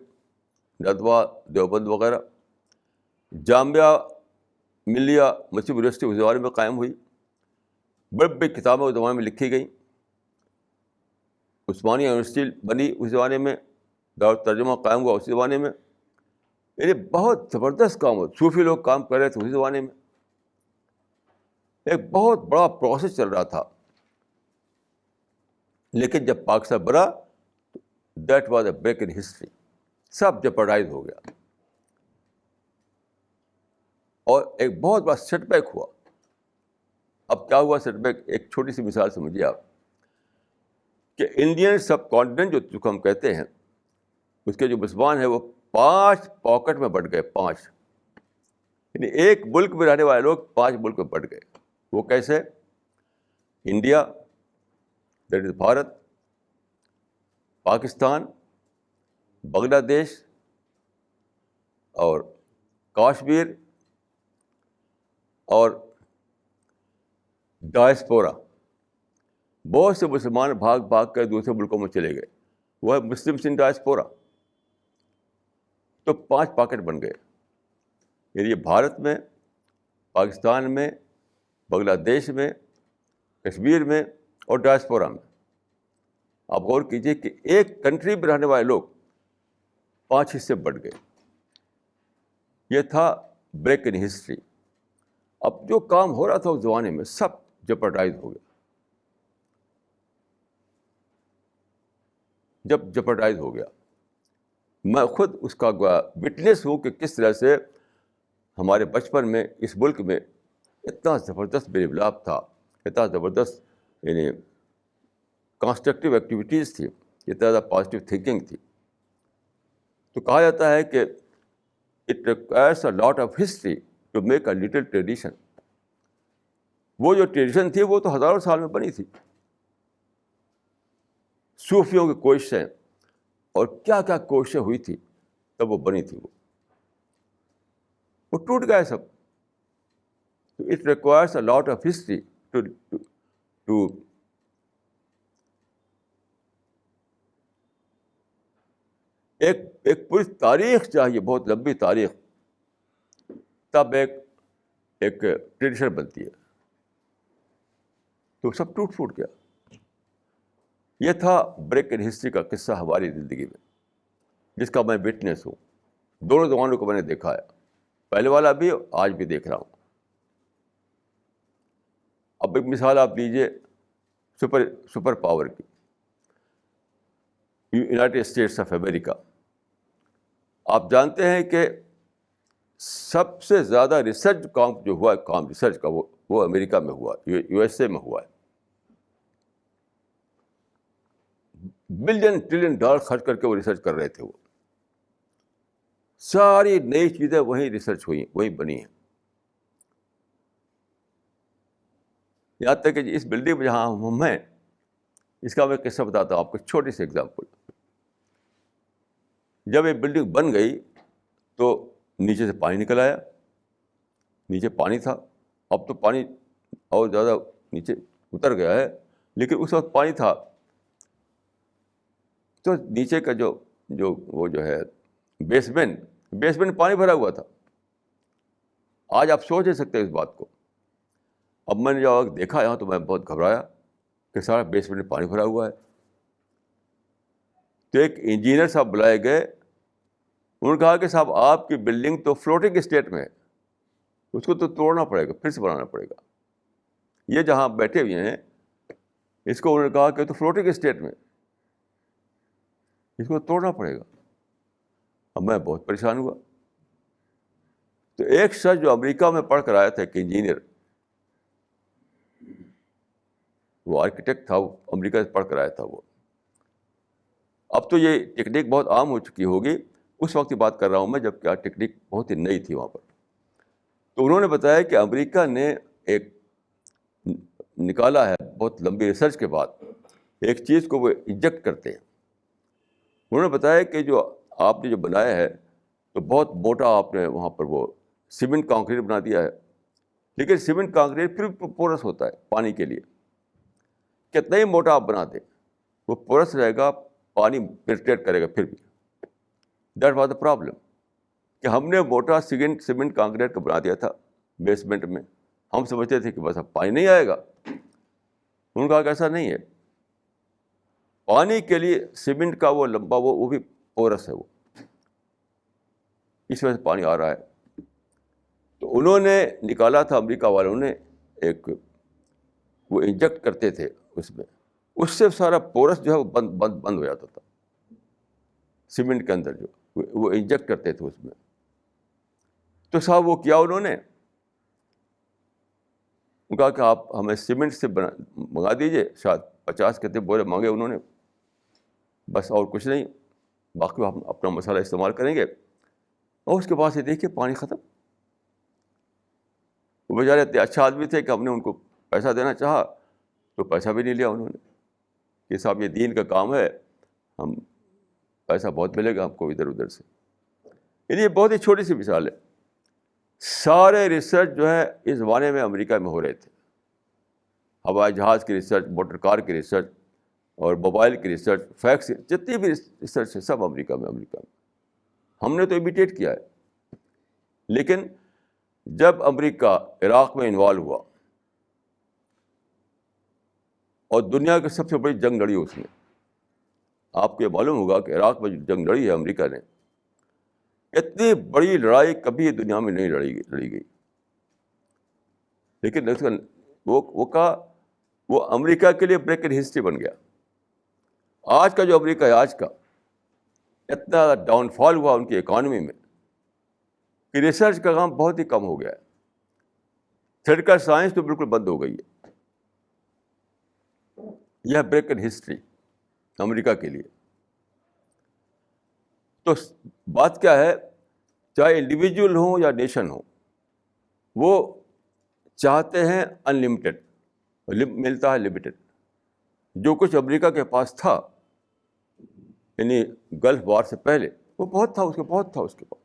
ندوہ، دیوبند وغیرہ. جامعہ ملیہ مسلم یونیورسٹی اس زمانے میں قائم ہوئی. بڑی بڑی کتابیں اس زمانے میں لکھی گئیں. عثمانیہ یونیورسٹی بنی اس زمانے میں، دارالترجمہ قائم ہوا اسی زمانے میں. یعنی بہت زبردست کام ہوا. صوفی لوگ کام کر رہے تھے اسی زمانے میں. ایک بہت بڑا پروسیس چل رہا تھا. لیکن جب پاکستان بنا، that was a break in history. سب جپرڈائز ہو گیا، اور ایک بہت بڑا سیٹ بیک ہوا. اب کیا ہوا سیٹ بیک؟ ایک چھوٹی سی مثال سمجھیے آپ، کہ انڈین سب کانٹیننٹ جو ہم کہتے ہیں، اس کے جو مسلمان ہیں وہ 5 پاکٹ میں بٹ گئے. 5 یعنی ایک ملک میں رہنے والے لوگ 5 ملک میں بٹ گئے. وہ کیسے؟ India, that is Bharat, Pakistan, Bangladesh, اور کاشمیر، اور ڈائسپورا. بہت سے مسلمان بھاگ بھاگ کر دوسرے ملکوں میں چلے گئے. وہ ہے مسلمس ان ڈائسپورا. تو 5 پاکٹ بن گئے. یعنی یہ بھارت میں، پاکستان میں، بنگلہ دیش میں، کشمیر میں، اور ڈائسپورا میں. آپ غور کیجیے کہ ایک کنٹری میں رہنے والے لوگ 5 حصے بٹ گئے. یہ تھا بریک ان ہسٹری. اب جو کام ہو رہا تھا اس زمانے میں سب جپرڈائز ہو گیا. جب جپرڈائز ہو گیا، میں خود اس کا وٹنس ہوں کہ کس طرح سے ہمارے بچپن میں اس ملک میں اتنا زبردست میل ملاپ تھا، اتنا زبردست یعنی کنسٹرکٹیو ایکٹیویٹیز تھی، اتنا زیادہ پازیٹیو تھنکنگ تھی. تو کہا جاتا ہے کہ it requires a lot of history to make a little tradition. وہ جو ٹریڈیشن تھی وہ تو ہزاروں سال میں بنی تھی. صوفیوں کی کوششیں اور کیا کیا کوششیں ہوئی تھی تب وہ بنی تھی. وہ ٹوٹ گئے سب. It requires a lot of history to ایک پوری تاریخ چاہیے، بہت لمبی تاریخ، تب ایک ٹریڈیشن بنتی ہے. تو سب ٹوٹ پھوٹ گیا. یہ تھا بریک ان ہسٹری کا قصہ ہماری زندگی میں. جس کا میں وٹنس ہوں. دونوں زمانوں کو میں نے دیکھا ہے, پہلے والا بھی آج بھی دیکھ رہا ہوں. اب ایک مثال آپ لیجیے سپر پاور کی, یونائٹیڈ اسٹیٹس آف امریکا. آپ جانتے ہیں کہ سب سے زیادہ ریسرچ کام جو ہوا ہے, ریسرچ کا وہ امریکہ میں ہوا, یو ایس اے میں ہوا ہے. بلین ٹریلین ڈالر خرچ کر کے وہ ریسرچ کر رہے تھے. وہ ساری نئی چیزیں وہیں ریسرچ ہوئی, وہیں بنی ہیں. یہاں تک کہ اس بلڈنگ میں جہاں ہم ہیں, اس کا میں قصہ بتاتا ہوں آپ کو, چھوٹی سی ایگزامپل. جب یہ بلڈنگ بن گئی تو نیچے سے پانی نکل آیا. نیچے پانی تھا, اب تو پانی اور زیادہ نیچے اتر گیا ہے, لیکن اس وقت پانی تھا. تو نیچے کا وہ جو ہے بیسمنٹ پانی بھرا ہوا تھا. آج آپ سوچ نہیں سکتے اس بات کو. اب میں نے جب دیکھا یہاں تو میں بہت گھبرایا کہ سارا بیسمنٹ پانی بھرا ہوا ہے. تو ایک انجینئر صاحب بلائے گئے. انہوں نے کہا کہ صاحب آپ کی بلڈنگ تو فلوٹنگ اسٹیٹ میں ہے, اس کو تو توڑنا پڑے گا, پھر سے بنانا پڑے گا. یہ جہاں بیٹھے ہوئے ہیں اس کو انہوں نے کہا کہ تو فلوٹنگ اسٹیٹ میں, اس کو توڑنا پڑے گا. اب میں بہت پریشان ہوا. تو ایک شخص جو امریکہ میں پڑھ کر آیا تھا, ایک انجینئر, وہ آرکیٹیکٹ تھا, وہ امریکہ سے پڑھ کر آیا تھا. وہ اب تو یہ ٹیکنیک بہت عام ہو چکی ہوگی, اس وقت کی بات کر رہا ہوں میں جب کیا ٹیکنیک بہت ہی نئی تھی وہاں پر. تو انہوں نے بتایا کہ امریکہ نے ایک نکالا ہے بہت لمبی ریسرچ کے بعد, ایک چیز کو وہ انجیکٹ کرتے ہیں. انہوں نے بتایا کہ جو آپ نے جو بنایا ہے تو بہت موٹا آپ نے وہاں پر وہ سیمنٹ کانکریٹ بنا دیا ہے, لیکن سیمنٹ کانکریٹ پھر پورس ہوتا ہے پانی کے لیے. کتنا ہی موٹا آپ بنا دیں وہ پورس رہے گا, پانی پینیٹریٹ کرے گا پھر بھی. دیٹ واز دا پرابلم کہ ہم نے موٹا سیمنٹ کانکریٹ کا بنا دیا تھا بیسمنٹ میں. ہم سمجھتے تھے کہ بس اب پانی نہیں آئے گا. انہوں نے کہا کہ ایسا نہیں ہے. پانی کے لیے سیمنٹ کا وہ لمبا وہ بھی پورس ہے, وہ اس وجہ سے پانی آ رہا ہے. تو انہوں نے نکالا تھا, امریکہ والوں نے, ایک وہ انجیکٹ کرتے تھے اس میں, اس سے سارا پورس جو ہے وہ بند ہو جاتا تھا سیمنٹ کے اندر, جو وہ انجیکٹ کرتے تھے اس میں. تو صاحب وہ کیا انہوں نے کہا کہ آپ ہمیں سیمنٹ سے منگا دیجیے, شاید 50 کتنے بولے مانگے انہوں نے, بس اور کچھ نہیں, باقی ہم اپنا مسالہ استعمال کریں گے. اور اس کے بعد سے دیکھیے پانی ختم. وہ بیچارے اتنے اچھا آدمی تھے کہ ہم نے ان کو پیسہ دینا چاہا تو پیسہ بھی نہیں لیا انہوں نے, کہ صاحب یہ دین کا کام ہے, ہم پیسہ بہت ملے گا ہم کو ادھر ادھر سے. یعنی یہ بہت ہی چھوٹی سی مثال ہے. سارے ریسرچ جو ہے اس زمانے میں امریکہ میں ہو رہے تھے. ہوائی جہاز کی ریسرچ, موٹر کار کی ریسرچ, اور موبائل کی ریسرچ, فیکس, جتنی بھی ریسرچ ہے سب امریکہ میں. ہم نے تو امیٹیٹ کیا ہے. لیکن جب امریکہ عراق میں انوالو ہوا اور دنیا کی سب سے بڑی جنگ لڑی اس نے, آپ کو یہ معلوم ہوگا کہ عراق میں جو جنگ لڑی ہے امریکہ نے, اتنی بڑی لڑائی کبھی دنیا میں نہیں لڑی گئی. لیکن اس کا وہ امریکہ کے لیے بریک ان ہسٹری بن گیا. آج کا جو امریکہ ہے, آج کا اتنا ڈاؤن فال ہوا ان کی اکانومی میں کہ ریسرچ کا کام بہت ہی کم ہو گیا ہے. تھیوریٹیکل سائنس تو بالکل بند ہو گئی ہے. یہ بریک ان ہسٹری امریکہ کے لیے. تو بات کیا ہے, چاہے انڈیویجول ہوں یا نیشن ہو, وہ چاہتے ہیں انلمیٹڈ, ملتا ہے لمیٹڈ. جو کچھ امریکہ کے پاس تھا, یعنی گلف وار سے پہلے, وہ بہت تھا اس کے پاس,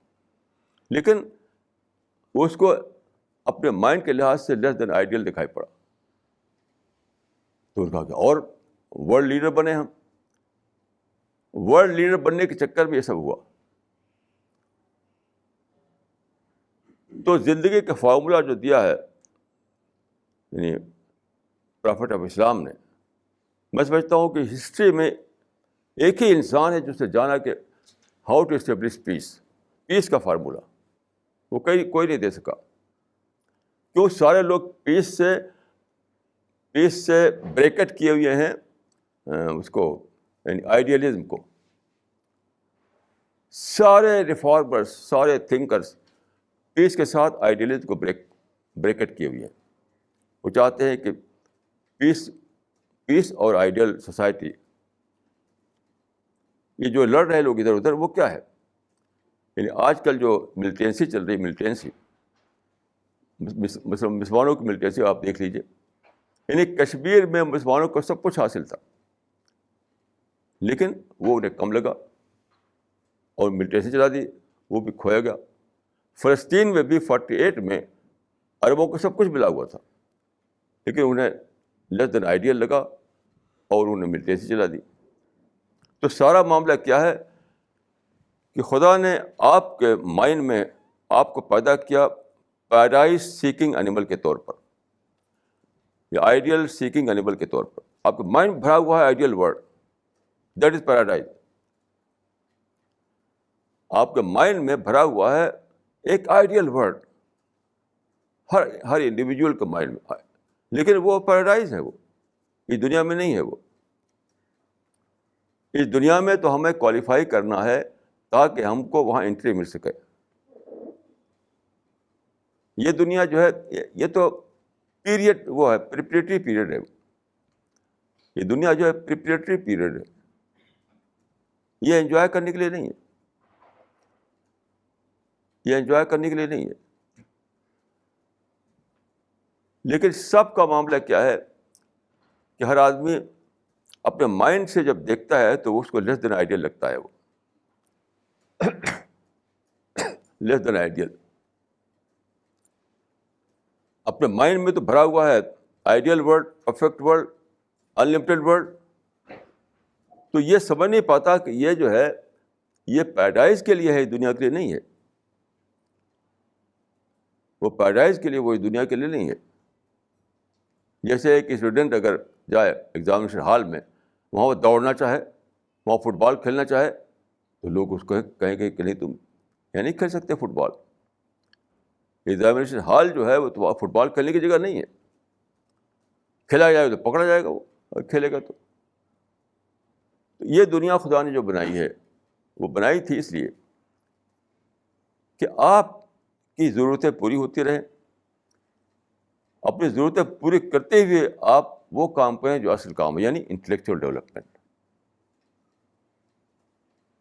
لیکن اس کو اپنے مائنڈ کے لحاظ سے لیس دین آئیڈیل دکھائی پڑا. تو انہوں نے کہا کہ اور ورلڈ لیڈر بنے ہم. ورلڈ لیڈر بننے کے چکر میں یہ سب ہوا. تو زندگی کا فارمولہ جو دیا ہے یعنی پرافٹ آف اسلام نے, میں سمجھتا ہوں کہ ہسٹری میں ایک ہی انسان ہے جس نے جانا کہ ہاؤ ٹو اسٹیبلش پیس کا فارمولہ وہ کوئی نہیں دے سکا. کیوں؟ سارے لوگ پیس سے بریکٹ کیے ہوئے ہیں اس کو، یعنی آئیڈیلزم کو. سارے ریفارمرس، سارے تھنکرس پیس کے ساتھ آئیڈیلزم کو بریکٹ کیے ہوئے ہیں. وہ چاہتے ہیں کہ پیس اور آئیڈیل سوسائٹی. یہ جو لڑ رہے لوگ ادھر ادھر وہ کیا ہے؟ یعنی آج کل جو ملیٹنسی چل رہی، ملیٹنسی مسلمانوں کی ملیٹنسی آپ دیکھ لیجیے. یعنی کشمیر میں مسلمانوں کو سب کچھ حاصل تھا لیکن وہ انہیں کم لگا اور ملیٹنسی چلا دی، وہ بھی کھویا گیا. فلسطین میں بھی 48 میں عربوں کو سب کچھ ملا ہوا تھا لیکن انہیں لیس دین آئیڈیل لگا اور انہیں ملیٹنسی چلا دی. تو سارا معاملہ کیا ہے کہ خدا نے آپ کے مائنڈ میں آپ کو پیدا کیا پیراڈائز سیکنگ اینیمل کے طور پر یا آئیڈیل سیکنگ اینیمل کے طور پر. آپ کا مائنڈ بھرا ہوا ہے ideal word, that is paradise. آپ کے مائنڈ میں بھرا ہوا ہے ایک آئیڈیل ورڈ، ہر انڈیویجول کے مائنڈ میں، لیکن وہ پیراڈائز ہے. وہ اس دنیا میں نہیں ہے. وہ اس دنیا میں تو ہمیں کوالیفائی کرنا ہے تاکہ ہم کو وہاں انٹری مل سکے. یہ دنیا جو ہے یہ تو پیریڈ وہ ہے، پریپریٹری پیریڈ ہے. یہ دنیا جو ہے پریپریٹری پیریڈ ہے، یہ انجوائے کرنے کے لیے نہیں ہے. یہ انجوائے کرنے کے لیے نہیں ہے. لیکن سب کا معاملہ کیا ہے کہ ہر آدمی اپنے مائنڈ سے جب دیکھتا ہے تو اس کو لیس دین آئیڈیل لگتا ہے. وہ لیس دین آئیڈیل اپنے مائنڈ میں تو بھرا ہوا ہے ideal world, perfect world, unlimited world. تو یہ سمجھ نہیں پاتا کہ یہ جو ہے یہ پیراڈائز کے لیے ہے، دنیا کے لیے نہیں ہے. وہ پیراڈائز کے لیے، وہ دنیا کے لیے نہیں ہے. جیسے ایک اسٹوڈنٹ اگر جائے ایگزامینیشن ہال میں، وہاں وہ دوڑنا چاہے، وہاں فٹ بال کھیلنا چاہے تو لوگ اس کو کہیں گے کہ نہیں تم یہ نہیں کھیل سکتے فٹ بال. ایگزامینیشن ہال جو ہے وہ تو فٹ بال کھیلنے کی جگہ نہیں ہے. کھیلا جائے تو پکڑا جائے گا وہ، اور کھیلے گا تو. یہ دنیا خدا نے جو بنائی ہے وہ بنائی تھی اس لیے کہ آپ کی ضرورتیں پوری ہوتی رہیں. اپنی ضرورتیں پوری کرتے ہوئے آپ وہ کام کریں جو اصل کام ہے، یعنی انٹلیکچوئل ڈیولپمنٹ.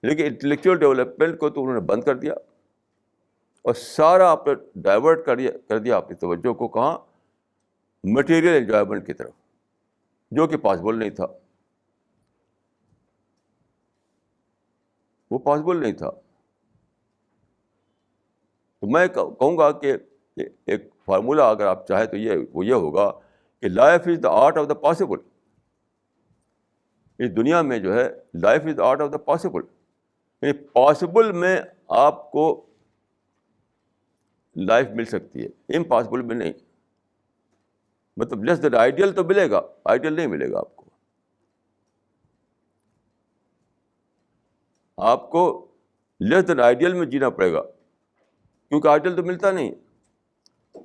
لیکن انٹلیکچوئل ڈیولپمنٹ کو تو انہوں نے بند کر دیا اور سارا آپ نے ڈائیورٹ کر دیا اپنی توجہ کو کہاں؟ مٹیریل انجوائمنٹ کی طرف، جو کہ پاسبل نہیں تھا. وہ پاسبل نہیں تھا. تو میں کہوں گا کہ ایک فارمولہ اگر آپ چاہیں تو یہ ہوگا کہ life is the art of the possible. اس دنیا میں جو ہے life is the art of the possible, یعنی پاسبل میں آپ کو لائف مل سکتی ہے، امپاسبل میں نہیں. مطلب لیس دین آئیڈیل تو ملے گا، آئیڈیل نہیں ملے گا آپ کو. آپ کو لیس دین آئیڈیل میں جینا پڑے گا کیونکہ آئیڈیل تو ملتا نہیں.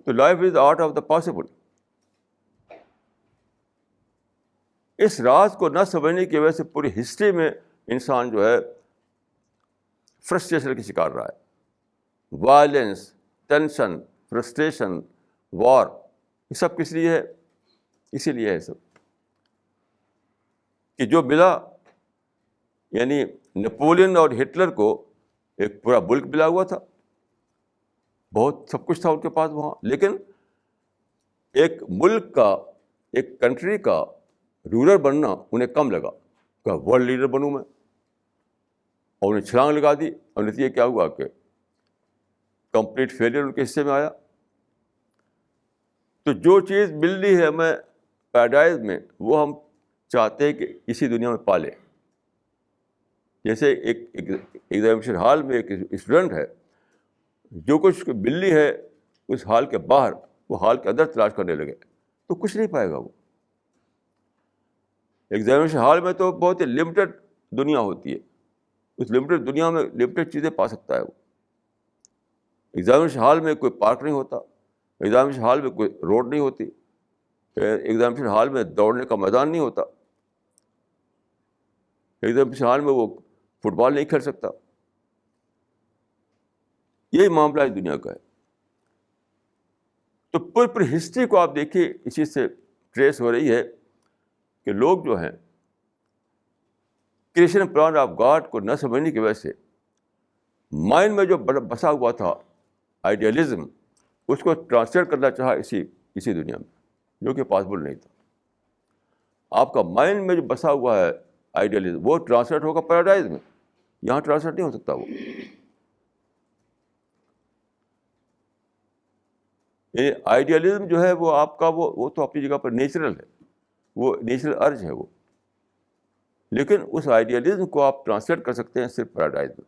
تو life is art of the possible. اس راز کو نہ سمجھنے کی وجہ سے پوری ہسٹری میں انسان جو ہے فرسٹریشن کا شکار رہا ہے. وائلنس، ٹینشن، فرسٹریشن، وار، یہ سب کس لیے ہے؟ اسی لیے ہے سب کہ جو ملا، یعنی نیپولین اور ہٹلر کو ایک پورا ملک ملا ہوا تھا، بہت سب کچھ تھا ان کے پاس وہاں، لیکن ایک ملک کا، ایک کنٹری کا رولر بننا انہیں کم لگا کہ ورلڈ لیڈر بنوں میں، اور انہیں چھلانگ لگا دی. اور نتیجہ کیا ہوا کہ کمپلیٹ فیلئر ان کے حصے میں آیا. تو جو چیز ملنی ہے ہمیں پیراڈائز میں، وہ ہم چاہتے ہیں کہ اسی دنیا میں پالیں. جیسے ایک ایگزامینیشن ہال میں ایک اسٹوڈنٹ ہے، جو کچھ ملنی ہے اس ہال کے باہر، وہ ہال کے اندر تلاش کرنے لگے تو کچھ نہیں پائے گا. وہ ایگزامینیشن ہال میں تو بہت ہی لمیٹڈ دنیا ہوتی ہے، اس لمیٹڈ دنیا میں لمیٹڈ چیزیں پا سکتا ہے وہ. ایگزامینیشن ہال میں کوئی پارک نہیں ہوتا, ایگزامینیشن ہال میں کوئی روڈ نہیں ہوتی, ایگزامینیشن ہال میں دوڑنے کا میدان نہیں ہوتا, ایگزامینیشن ہال میں وہ فٹ بال نہیں کھیل سکتا. یہی معاملہ اس دنیا کا ہے. تو پوری ہسٹری کو آپ دیکھیے, اسی سے ٹریس ہو رہی ہے کہ لوگ جو ہیں کریشن پلان آف گاڈ کو نہ سمجھنے کی وجہ سے مائنڈ میں جو بسا ہوا تھا آئیڈیالزم, اس کو ٹرانسلیٹ کرنا چاہا اسی دنیا میں, جو کہ پاسبل نہیں تھا. آپ کا مائنڈ میں جو بسا ہوا ہے آئیڈیالزم, وہ ٹرانسلیٹ ہوگا پیراڈائز میں, یہاں ٹرانسلیٹ نہیں ہو سکتا. وہ یعنی آئیڈیالزم جو ہے وہ آپ کا وہ تو اپنی جگہ پر نیچرل ہے, وہ نیچرل ارج ہے وہ, لیکن اس آئیڈیالزم کو آپ ٹرانسلیٹ کر سکتے ہیں صرف پیراڈائز میں,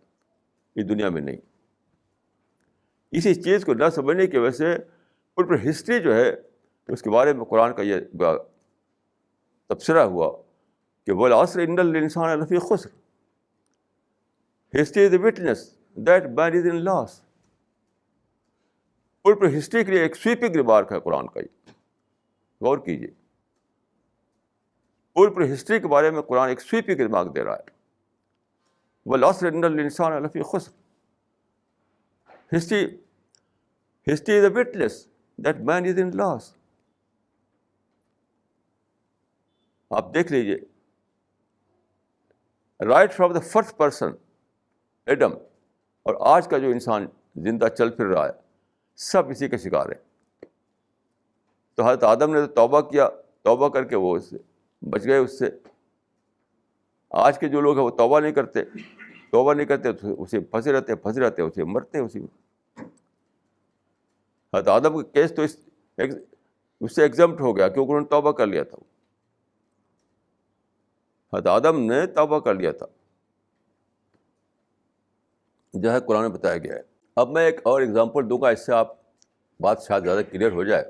اس دنیا میں نہیں. اسی چیز کو نہ سمجھنے کی وجہ سے پوری ہسٹری جو ہے اس کے بارے میں قرآن کا یہ تبصرہ ہوا کہ والعصر ان الانسان لفی خسر, history is a witness that man is in loss. پوری ہسٹری کے لیے ایک سویپنگ ریمارک ہے قرآن کا, یہ غور کیجیے. پوری ہسٹری کے بارے میں قرآن ایک سویپنگ ریمارک دے رہا ہے, والعصر ان الانسان لفی خسر. History is a witness that man is in loss. آپ دیکھ لیجیے, right from the first person Adam اور آج کا جو انسان زندہ چل پھر رہا ہے, سب اسی کا شکار ہے. تو حضرت آدم نے تو توبہ کیا, توبہ کر کے وہ اس سے بچ گئے اس سے. آج کے جو لوگ ہیں وہ توبہ نہیں کرتے اسے پھنسے رہتے اسے مرتے اسی میں. حضرت آدم کا کیس تو اس سے ایگزمپٹ ہو گیا کیونکہ انہوں نے توبہ کر لیا تھا. حضرت آدم نے توبہ کر لیا تھا, جو ہے قرآن میں بتایا گیا ہے. اب میں ایک اور ایگزامپل دوں گا, اس سے آپ بات شاید زیادہ کلیئر ہو جائے.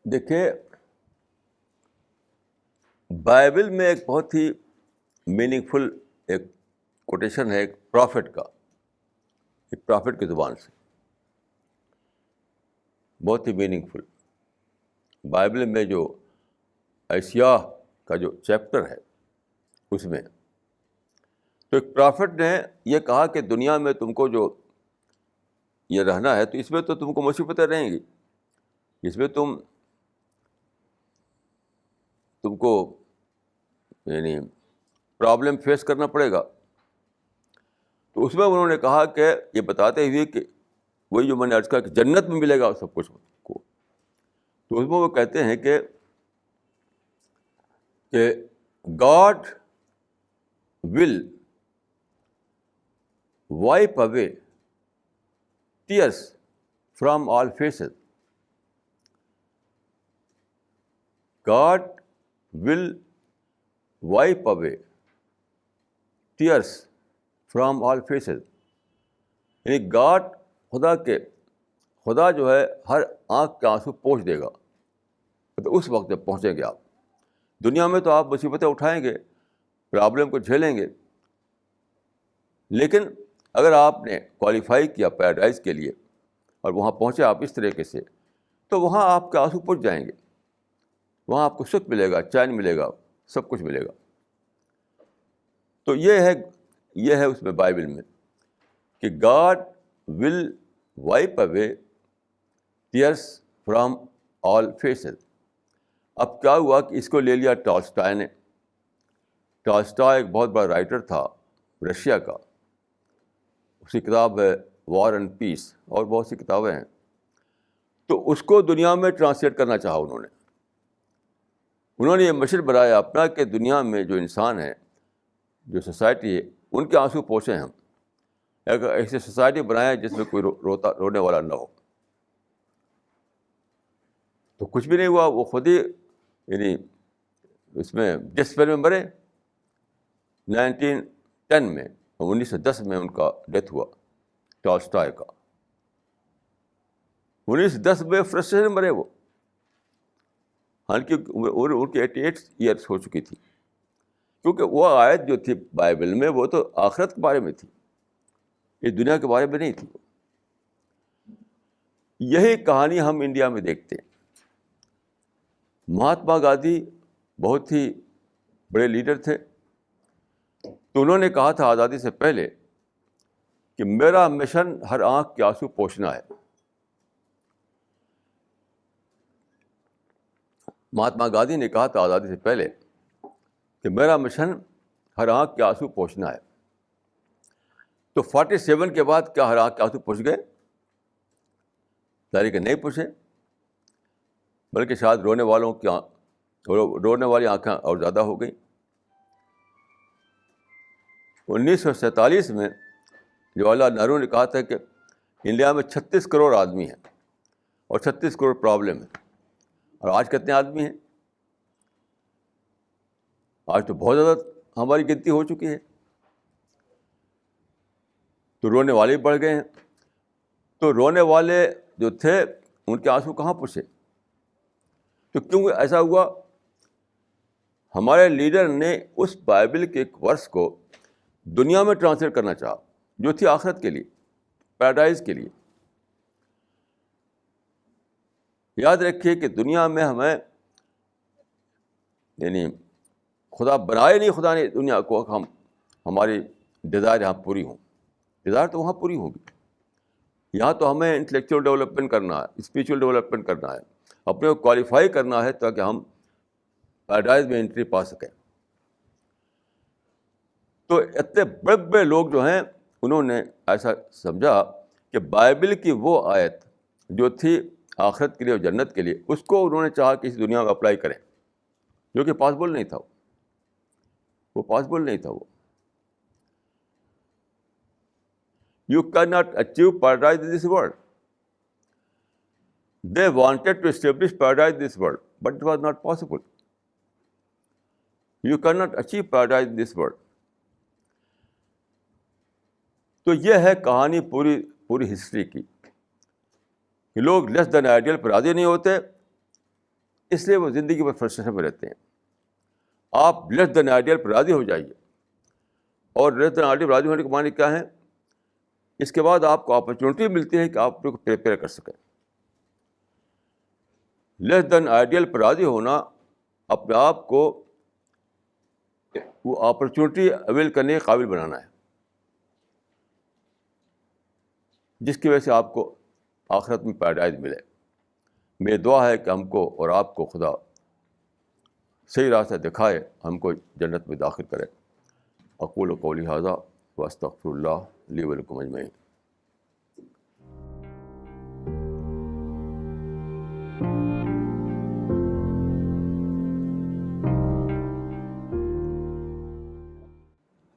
دیکھیے, بائبل میں ایک بہت ہی میننگ فل ایک کوٹیشن ہے ایک پرافٹ کا, ایک پرافٹ کی زبان سے, بہت ہی میننگ فل. بائبل میں جو اشعیاء کا جو چیپٹر ہے اس میں تو ایک پرافٹ نے یہ کہا کہ دنیا میں تم کو جو یہ رہنا ہے تو اس میں تو تم کو مصیبتیں رہیں گی, اس میں تم کو یعنی پرابلم فیس کرنا پڑے گا. تو اس میں انہوں نے کہا کہ یہ بتاتے ہوئے کہ وہی جو میں نے عرض کہا کہ جنت میں ملے گا سب کچھ کو, تو اس میں وہ کہتے ہیں کہ God will wipe away tears from all faces. God will wipe away tears from all faces. یعنی خدا جو ہے ہر آنکھ کے آنسو پوچھ دے گا. تو اس وقت جب پہنچیں گے آپ دنیا میں تو آپ مصیبتیں اٹھائیں گے, پرابلم کو جھیلیں گے, لیکن اگر آپ نے کوالیفائی کیا پیراڈائز کے لیے اور وہاں پہنچے آپ اس طریقے سے, تو وہاں آپ کے آنسو پوچھ جائیں گے, وہاں آپ کو سکھ ملے گا, چین ملے گا, سب کچھ ملے گا. تو یہ ہے اس میں بائبل میں کہ God will wipe away tears from all faces. اب کیا ہوا کہ اس کو لے لیا ٹالسٹائے نے. ٹالسٹائے ایک بہت بڑا رائٹر تھا رشیا کا, اس کی کتاب ہے وار اینڈ پیس, اور بہت سی کتابیں ہیں. تو اس کو دنیا میں ٹرانسلیٹ کرنا چاہا انہوں نے یہ مشن بنایا اپنا کہ دنیا میں جو انسان ہیں, جو سوسائٹی ہے, ان کے آنسو پوچھیں ہم. ایک ایسی سوسائٹی بنائیں جس میں کوئی رونے والا نہ ہو. تو کچھ بھی نہیں ہوا, وہ خود ہی یعنی اس میں ڈسپیئر میں مرے. 1910 میں 1910 میں ان کا ڈیتھ ہوا ٹالسٹائے کا. 1910 میں فرسٹریشن مرے وہ, حالانکہ ان کی 88 ایئرس ہو چکی تھی. کیونکہ وہ آیت جو تھی بائبل میں وہ تو آخرت کے بارے میں تھی، اس دنیا کے بارے میں نہیں تھی. یہی کہانی ہم انڈیا میں دیکھتے ہیں. مہاتما گاندھی بہت ہی بڑے لیڈر تھے، تو انہوں نے کہا تھا آزادی سے پہلے کہ میرا مشن ہر آنکھ کے آنسو پوچھنا ہے. مہاتما گاندھی نے کہا تھا آزادی سے پہلے کہ میرا مشن ہر آنکھ کے آنسو پوچھنا ہے. تو 47 کے بعد کیا ہر آنکھ کے آنسو پوچھ گئے؟ ظاہر کہ نہیں پوچھے، بلکہ شاید رونے والی آنکھیں اور زیادہ ہو گئیں. 1947 میں جواہر لال نہرو نے کہا تھا کہ انڈیا میں 36 کروڑ آدمی ہیں اور 36 کروڑ پرابلم ہیں. اور آج کتنے آدمی ہیں؟ آج تو بہت زیادہ ہماری گنتی ہو چکی ہے. تو رونے والے بڑھ گئے ہیں. تو رونے والے جو تھے ان کے آنسو کہاں پوچھے؟ تو کیوں ایسا ہوا؟ ہمارے لیڈر نے اس بائبل کے ایک ورس کو دنیا میں ٹرانسلیٹ کرنا چاہا جو تھی آخرت کے لیے، پیراڈائز کے لیے. یاد رکھیے کہ دنیا میں ہمیں یعنی خدا بنائے نہیں، خدا نے دنیا کو ہماری ڈیزائر یہاں پوری ہوں. ڈیزائر تو وہاں پوری ہوگی. یہاں تو ہمیں انٹلیکچوئل ڈیولپمنٹ کرنا ہے، اسپریچول ڈیولپمنٹ کرنا ہے، اپنے کو کوالیفائی کرنا ہے تاکہ ہم پیراڈائز میں انٹری پا سکیں. تو اتنے بڑے بڑے لوگ جو ہیں انہوں نے ایسا سمجھا کہ بائبل کی وہ آیت جو تھی آخرت کے لیے اور جنت کے لیے، اس کو انہوں نے چاہا کہ اس دنیا میں اپلائی کریں، جو کہ پاسبل نہیں تھا. وہ پاسبل نہیں تھا. وہ You cannot achieve paradise in this world. They wanted to establish paradise in this world, but it was not possible. You cannot achieve paradise in this world. تو یہ ہے کہانی پوری ہسٹری کی کہ لوگ لیس دین آئیڈیل پر راضی نہیں ہوتے، اس لیے وہ زندگی میں فرسٹریشن میں رہتے ہیں. آپ لیس دین آئیڈیل پر راضی ہو جائیے، اور لیس دین آئیڈیل پر راضی ہونے کے معنی کیا ہے؟ اس کے بعد آپ کو اپرچونیٹی ملتی ہے کہ آپ اپنے کو پریپیئر کر سکیں. لیس دین آئیڈیل پر راضی ہونا اپنے آپ کو وہ اپرچونیٹی اویل کرنے کے قابل بنانا ہے، جس کی وجہ سے آپ کو آخرت میں پیراڈائز ملے. میری دعا ہے کہ ہم کو اور آپ کو خدا صحیح راستہ دکھائے، ہم کو جنت میں داخل کرے. اقول قولی ھذا واستغفر اللہ لی ولکم اجمعین.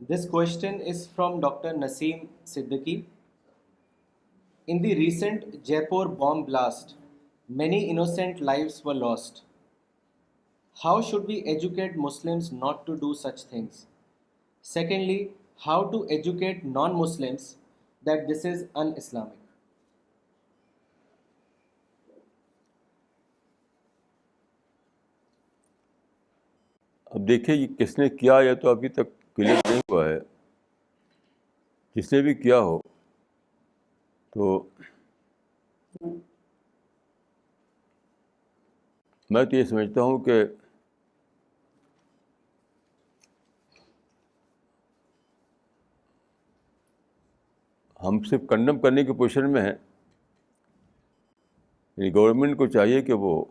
This question is from Dr. Naseem Siddiqui. In the recent Jaipur bomb blast, many innocent lives were lost. How should we educate Muslims not to do such things? Secondly, how to educate non-Muslims that this is un-Islamic? اب دیکھیے یہ کس نے کیا، یہ تو ابھی تک کلیئر نہیں ہوا ہے. جس نے بھی کیا ہو تو میں تو یہ سمجھتا ہوں کہ ہم صرف کنڈم کرنے کی پوزیشن میں ہیں. یعنی گورنمنٹ کو چاہیے کہ وہ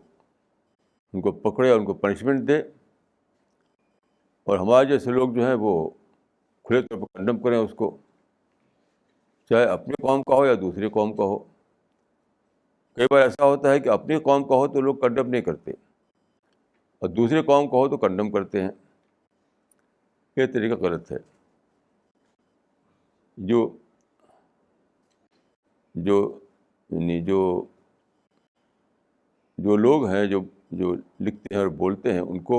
ان کو پکڑے اور ان کو پنشمنٹ دے، اور ہمارے جیسے لوگ جو ہیں وہ کھلے طور پر کنڈم کریں اس کو، چاہے اپنی قوم کا ہو یا دوسری قوم کا ہو. کئی بار ایسا ہوتا ہے کہ اپنی قوم کا ہو تو لوگ کنڈم نہیں کرتے، اور دوسری قوم کا ہو تو کنڈم کرتے ہیں. یہ طریقہ غلط ہے. جو لوگ ہیں جو لکھتے ہیں اور بولتے ہیں ان کو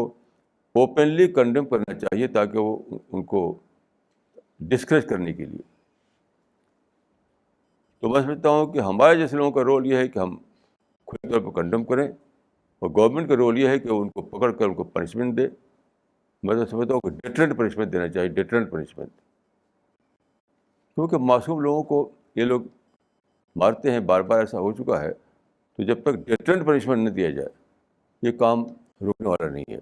اوپنلی کنڈم کرنا چاہیے تاکہ وہ ان کو ڈسکریج کرنے کے لیے. تو میں سمجھتا ہوں کہ ہمارے جیسے لوگوں کا رول یہ ہے کہ ہم کھلے طور پر کنڈم کریں، اور گورنمنٹ کا رول یہ ہے کہ ان کو پکڑ کر ان کو پنشمنٹ دے. میں تو سمجھتا ہوں کہ ڈیٹرنٹ پنشمنٹ دینا چاہیے, ڈیٹرنٹ پنشمنٹ. کیونکہ معصوم لوگوں کو یہ لوگ مارتے ہیں, بار بار ایسا ہو چکا ہے. تو جب تک ڈیٹرنٹ پنشمنٹ نہ دیا جائے یہ کام روکنے والا نہیں ہے.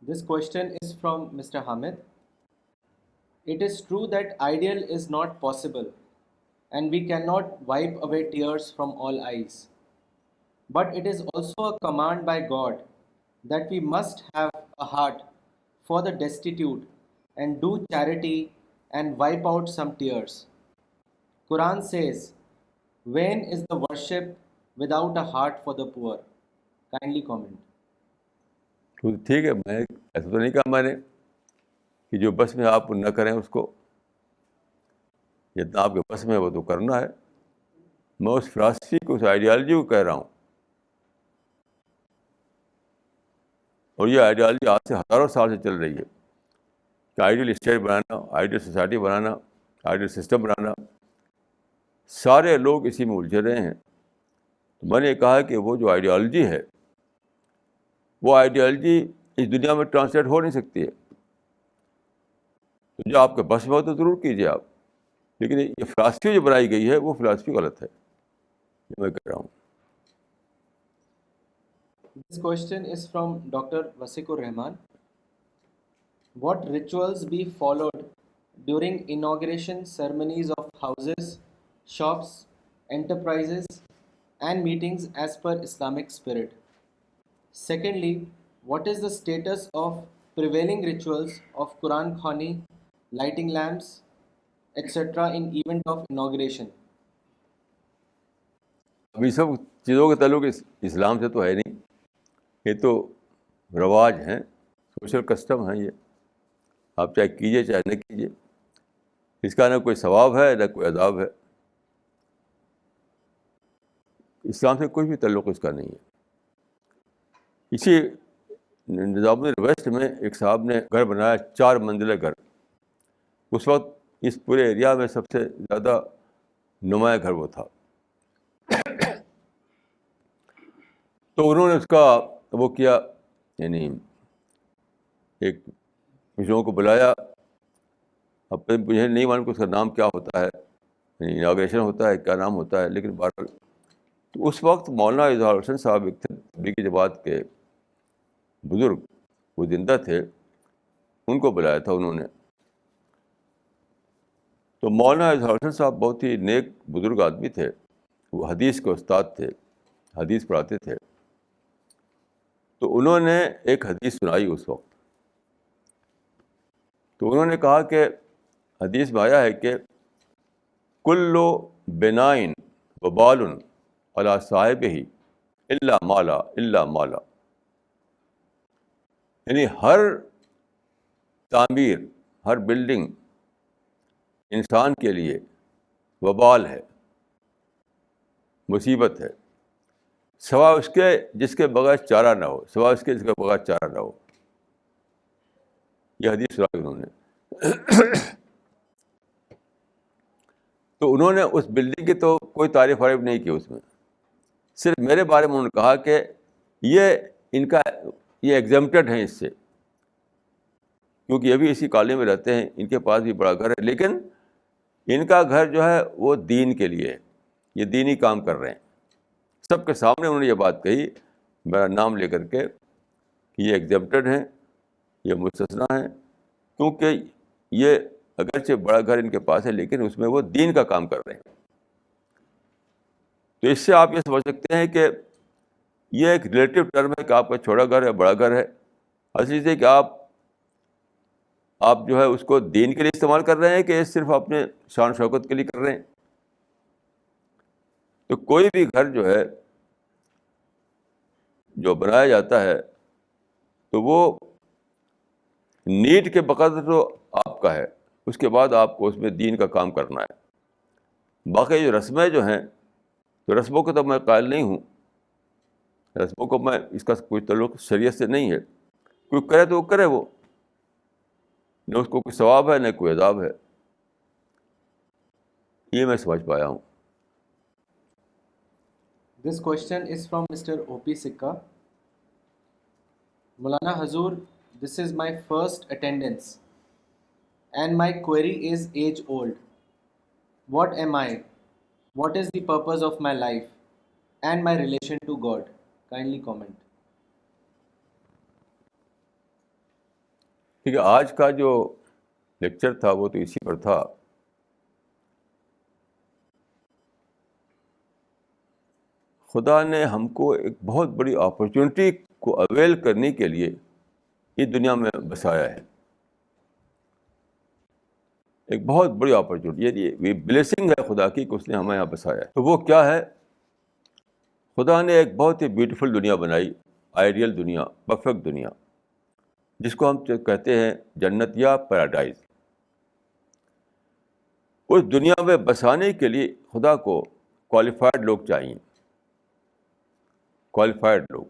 This question is from Mr. Hamid. It is true that ideal is not possible and we cannot wipe away tears from all eyes. But it is also a command by God that we must have a heart for the destitute and do charity and wipe out some tears. Quran says, "Vain is the worship without a heart for the poor." Kindly comment. تو ٹھیک ہے, میں ایسا تو نہیں کہا میں نے کہ جو بس میں آپ نہ کریں اس کو, جتنا آپ کے بس میں ہے وہ تو کرنا ہے. میں اس فلاسفی کو, اس آئیڈیالوجی کو کہہ رہا ہوں. اور یہ آئیڈیالوجی آج سے ہزاروں سال سے چل رہی ہے کہ آئیڈیل اسٹیٹ بنانا, آئیڈیل سوسائٹی بنانا, آئیڈیل سسٹم بنانا. سارے لوگ اسی میں الجھے رہے ہیں. تو میں نے یہ کہا کہ وہ جو آئیڈیالوجی ہے وہ آئیڈیالوجی اس دنیا میں ٹرانسلیٹ ہو نہیں سکتی ہے. تو جو آپ کے بس میں ہو تو ضرور کیجیے آپ, لیکن یہ فلاسفی جو بنائی گئی ہے وہ فلاسفی غلط ہے, یہ میں کہہ رہا ہوں. This question is from Dr. Wasikur Rahman. What rituals be followed during inauguration ceremonies of houses, shops, enterprises, and meetings as per Islamic spirit? Secondly, what is the status of prevailing rituals of Quran Khani, lighting lamps, etc. in event of inauguration? اب یہ سب چیزوں کا تعلق اسلام سے تو ہے نہیں, یہ تو رواج ہیں, سوشل کسٹم ہیں. یہ آپ چاہے کیجیے چاہے نہ کیجیے, اس کا نہ کوئی ثواب ہے نہ کوئی عذاب ہے. اسلام سے کوئی بھی تعلق اس کا نہیں ہے. اسی نظام ویسٹ میں ایک صاحب نے گھر بنایا, 4 منزلہ گھر. اس وقت اس پورے ایریا میں سب سے زیادہ نمایاں گھر وہ تھا. تو انہوں نے اس کا وہ کیا, یعنی ایک کچھ لوگوں کو بلایا. اب مجھے نہیں معلوم کہ اس کا نام کیا ہوتا ہے, یعنی اناگریشن ہوتا ہے, کیا نام ہوتا ہے, لیکن بہرحال تو اس وقت مولانا اظہار حسین صاحب ایک تھے تبلیغی جماعت کے بزرگ, وہ زندہ تھے, ان کو بلایا تھا انہوں نے. تو مولانا اظہار حسین صاحب بہت ہی نیک بزرگ آدمی تھے, وہ حدیث کے استاد تھے, حدیث پڑھاتے تھے. تو انہوں نے ایک حدیث سنائی اس وقت. تو انہوں نے کہا کہ حدیث میں آیا ہے کہ کل بنائن وبال علی صاحبہ الا مالا الا مالا, یعنی ہر تعمیر, ہر بلڈنگ انسان کے لیے وبال ہے, مصیبت ہے, سوائے اس کے جس کے بغیر چارہ نہ ہو, سوائے اس کے جس کے بغیر چارہ نہ ہو. یہ حدیث سنائی انہوں نے. تو انہوں نے اس بلڈنگ کی تو کوئی تعریف وارف نہیں کی اس میں, صرف میرے بارے میں انہوں نے کہا کہ یہ ان کا یہ ایگزمپٹڈ ہیں اس سے, کیونکہ یہ بھی اسی کالونی میں رہتے ہیں, ان کے پاس بھی بڑا گھر ہے, لیکن ان کا گھر جو ہے وہ دین کے لیے ہے, یہ دینی کام کر رہے ہیں. سب کے سامنے انہوں نے یہ بات کہی, میرا نام لے کر کے, کہ یہ ایگزمپٹڈ ہیں, یہ مستثنیٰ ہیں, کیونکہ یہ اگرچہ بڑا گھر ان کے پاس ہے لیکن اس میں وہ دین کا کام کر رہے ہیں. تو اس سے آپ یہ سمجھ سکتے ہیں کہ یہ ایک ریلیٹو ٹرم ہے کہ آپ کا چھوٹا گھر ہے بڑا گھر ہے. اصل چیز ہے کہ آپ جو ہے اس کو دین کے لیے استعمال کر رہے ہیں کہ صرف اپنے شان شوکت کے لیے کر رہے ہیں. تو کوئی بھی گھر جو ہے جو بنایا جاتا ہے تو وہ نیٹ کے بقدر تو آپ کا ہے, اس کے بعد آپ کو اس میں دین کا کام کرنا ہے. باقی جو رسمیں جو ہیں, تو رسموں کو تو میں قائل نہیں ہوں, رسموں کو میں اس کا کوئی تعلق شریعت سے نہیں ہے. کوئی کرے تو وہ کرے, وہ نہ اس کو کوئی ثواب ہے نہ کوئی عذاب ہے. یہ میں سمجھ پایا ہوں. This question is from Mr. O.P. Sikka. Maulana Hazur, this is my first attendance and my query is age old. What am I? What is the purpose of my life and my relation to God? Kindly comment. ٹھیک ہے، آج کا جو lecture تھا وہ تو اسی پر تھا. خدا نے ہم کو ایک بہت بڑی اپرچونٹی کو اویل کرنے کے لیے اس دنیا میں بسایا ہے. ایک بہت بڑی اپرچونٹی، یہ بلیسنگ ہے خدا کی کہ اس نے ہمیں یہاں بسایا ہے. تو وہ کیا ہے؟ خدا نے ایک بہت ہی بیوٹیفل دنیا بنائی، آئیڈیل دنیا، پرفیکٹ دنیا، جس کو ہم کہتے ہیں جنت یا پیراڈائز. اس دنیا میں بسانے کے لیے خدا کو کوالیفائڈ لوگ چاہیے، کوالیفائڈ لوگ.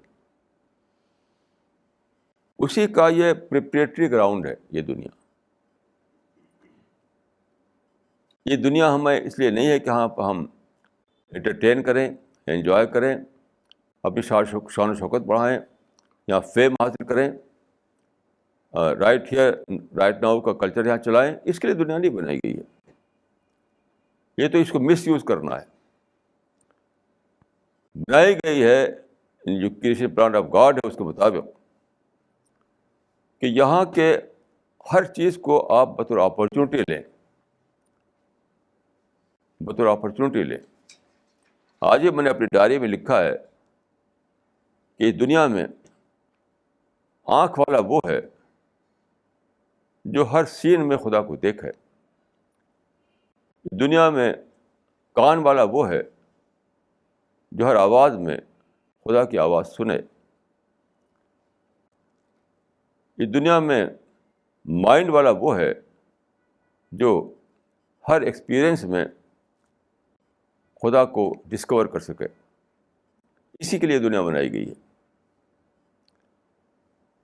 اسی کا یہ پریپریٹری گراؤنڈ ہے یہ دنیا. یہ دنیا ہمیں اس لیے نہیں ہے کہ ہم انٹرٹین کریں، انجوائے کریں، اپنی شان و شوکت بڑھائیں یا فیم حاصل کریں، رائٹ ہیئر رائٹ ناؤ کا کلچر یہاں چلائیں. اس کے لیے دنیا نہیں بنائی گئی ہے. یہ تو اس کو مس یوز کرنا ہے. بنائی گئی ہے جو کریشن پلان آف گاڈ ہے اس کے مطابق کہ یہاں کے ہر چیز کو آپ بطور اپرچونٹی لیں، بطور اپرچونٹی لیں. آج ہی میں نے اپنی ڈائری میں لکھا ہے کہ اس دنیا میں آنکھ والا وہ ہے جو ہر سین میں خدا کو دیکھے. دنیا میں کان والا وہ ہے جو ہر آواز میں خدا کی آواز سنے. اس دنیا میں مائنڈ والا وہ ہے جو ہر ایکسپیرئنس میں خدا کو ڈسکور کر سکے. اسی کے لیے دنیا بنائی گئی ہے.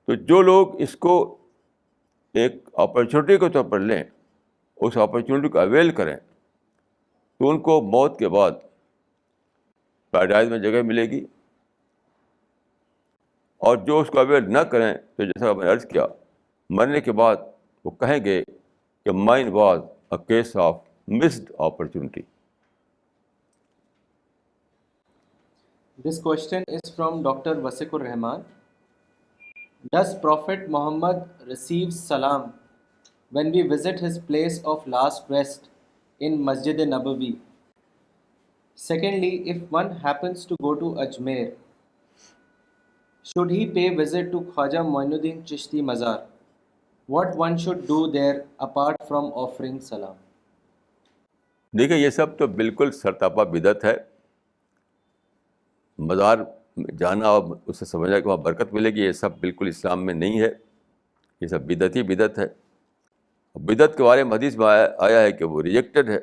تو جو لوگ اس کو ایک اپرچونٹی کے طور پر لیں، اس اپرچونٹی کو اویل کریں، تو ان کو موت کے بعد پیراڈائز میں جگہ ملے گی. اور جو اس کو اویل نہ کریں تو جیسا میں نے عرض کیا، مرنے کے بعد وہ کہیں گے کہ mine was a case of missed opportunity. This question is from Dr. Wasiqur Rahman. Does Prophet Muhammad receive salam when we visit his place of last rest in Masjid Nabawi? Secondly, if one happens to go to Ajmer, should he pay visit to Khwaja Moinuddin Chishti Mazar? What one should do there apart from offering salam? دیکھیں، یہ سب تو بالکل سرتاپا بدعت ہے. مزار جانا اور اسے سمجھنا کہ وہاں برکت ملے گی، یہ سب بالکل اسلام میں نہیں ہے. یہ سب بدعت ہی بدعت ہے. بدعت کے بارے میں حدیث میں آیا ہے کہ وہ ریجیکٹڈ ہے.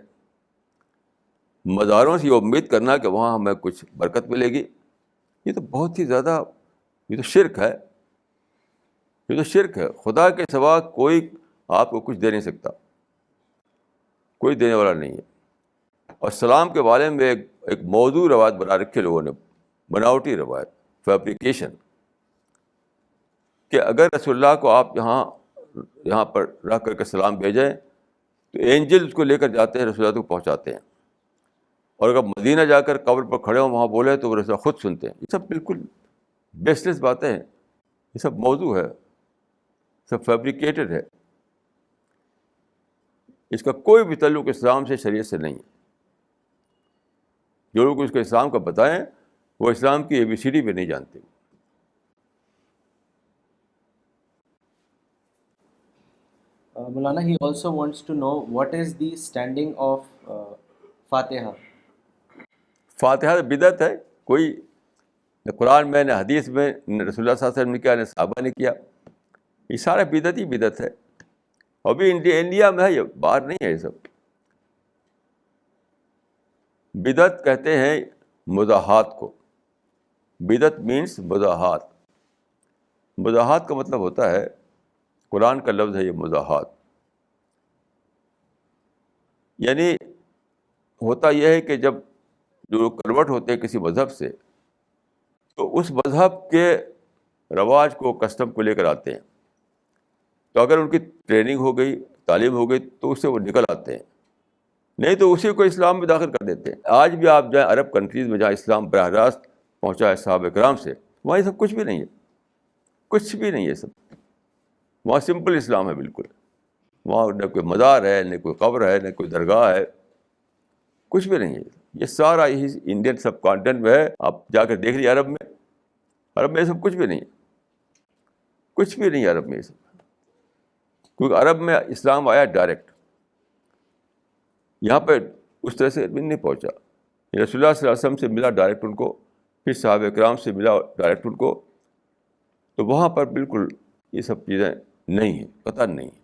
مزاروں سے یہ امید کرنا کہ وہاں ہمیں کچھ برکت ملے گی، یہ تو بہت ہی زیادہ، یہ تو شرک ہے. یہ تو شرک ہے. خدا کے سوا کوئی آپ کو کچھ دے نہیں سکتا، کوئی دینے والا نہیں ہے. اور سلام کے بارے میں ایک موضوع روایت بنا رکھے لوگوں نے، بناوٹی روایت، فیبریکیشن، کہ اگر رسول اللہ کو آپ یہاں پر رہ کر کے سلام بھیجیں تو اینجل اس کو لے کر جاتے ہیں، رسول اللہ کو پہنچاتے ہیں. اور اگر مدینہ جا کر قبر پر کھڑے ہوں وہاں بولے تو وہ رسول اللہ خود سنتے ہیں. یہ سب بالکل بیس لیس باتیں ہیں. یہ سب موضوع ہے، سب فیبریکیٹڈ ہے. اس کا کوئی بھی تعلق اسلام سے، شریعت سے نہیں ہے. جو لوگ اس کو اسلام کا بتائیں وہ اسلام کی ABCD بھی نہیں جانتے. Maulana, he also wants to know what is the standing of Fatiha. فاتحہ بدعت ہے. کوئی نہ قرآن میں، نہ حدیث میں، نہ رسول اللہ صلی اللہ علیہ وسلم نے کیا، نہ صحابہ نے کیا. یہ سارا بدعت ہی بدعت ہے. ابھی انڈیا میں ہے، یہ باہر نہیں ہے. یہ سب بدعت کہتے ہیں مضاحات کو. بدعت مینس مضاحات. مضاحات کا مطلب ہوتا ہے، قرآن کا لفظ ہے یہ مضاحات. یعنی ہوتا یہ ہے کہ جب جو لوگ کنورٹ ہوتے ہیں کسی مذہب سے، تو اس مذہب کے رواج کو, کسٹم کو لے کر آتے ہیں. تو اگر ان کی ٹریننگ ہو گئی, تعلیم ہو گئی, تو اس سے وہ نکل آتے ہیں, نہیں تو اسی کو اسلام میں داخل کر دیتے ہیں. آج بھی آپ جائیں عرب کنٹریز میں جہاں اسلام براہ راست پہنچا ہے صحابہ کرام سے, وہاں یہ سب کچھ بھی نہیں ہے, کچھ بھی نہیں ہے سب. وہاں سمپل اسلام ہے بالکل. وہاں نہ کوئی مزار ہے, نہ کوئی قبر ہے, نہ کوئی درگاہ ہے, کچھ بھی نہیں ہے. یہ سارا انڈین سب کانٹینٹ میں ہے. آپ جا کر دیکھ لیجیے عرب میں یہ سب کچھ بھی نہیں ہے, کچھ بھی نہیں ہے عرب میں یہ سب. کیونکہ عرب میں اسلام آیا ڈائریکٹ, یہاں پہ اس طرح سے بھی نہیں پہنچا. رسول اللہ صلی اللہ علیہ وسلم سے ملا ڈائریکٹ ان کو, پھر صحابہ کرام سے ملا ڈائریکٹ ان کو, تو وہاں پر بالکل یہ سب چیزیں نہیں ہیں, قطعاً نہیں ہیں.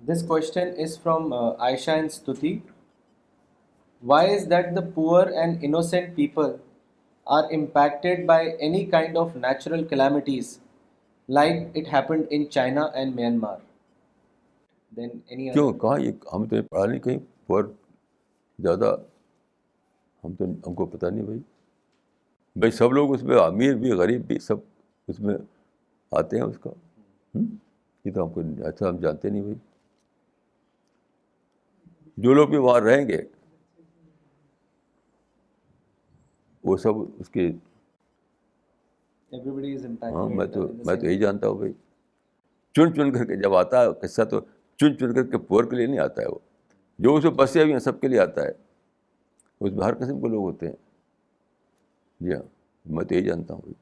This question is from Aisha and Stuti. Why is that the poor and innocent people are impacted by any kind of natural calamities like it happened in China and Myanmar? Then any کیوں, other? کہاں یہ ہم تو پڑھا نہیں کہیں پر زیادہ, ہم کو پتہ نہیں بھائی سب لوگ اس میں, امیر بھی غریب بھی سب اس میں آتے ہیں اس کا. یہ تو ہم کو ایسا ہم جانتے نہیں بھائی. جو لوگ بھی وہاں رہیں گے وہ سب اس کے, Everybody is impacted. ہاں میں in تو the same یہی جانتا ہوں بھائی. چن کر کے جب آتا ہے قصہ تو چن کر کے پور کے لیے نہیں آتا ہے, وہ جو اس میں بسے ہوئے ہیں سب کے لیے آتا ہے. اس میں ہر قسم کے لوگ ہوتے ہیں. جی ہاں, میں تو یہی جانتا ہوں.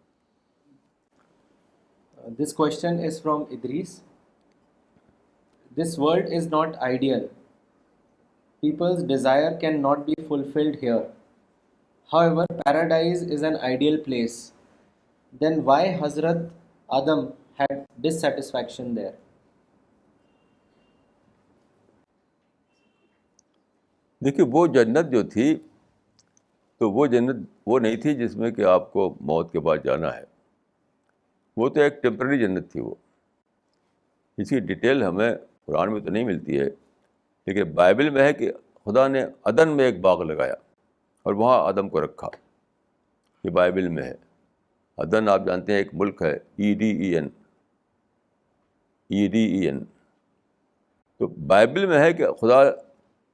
This question is from Idris. This world is not ideal. People's desire cannot be fulfilled here. However, paradise is an ideal place. Then why Hazrat Adam had dissatisfaction there? دیکھیے وہ جنت جو تھی, تو وہ جنت وہ نہیں تھی جس میں کہ آپ کو موت کے بعد جانا ہے. وہ تو ایک ٹیمپرری جنت تھی. وہ اس کی ڈیٹیل ہمیں قرآن میں تو نہیں ملتی ہے, لیکن بائبل میں ہے کہ خدا نے عدن میں ایک باغ لگایا اور وہاں آدم کو رکھا. یہ بائبل میں ہے. عدن آپ جانتے ہیں ایک ملک ہے, EDEN. تو بائبل میں ہے کہ خدا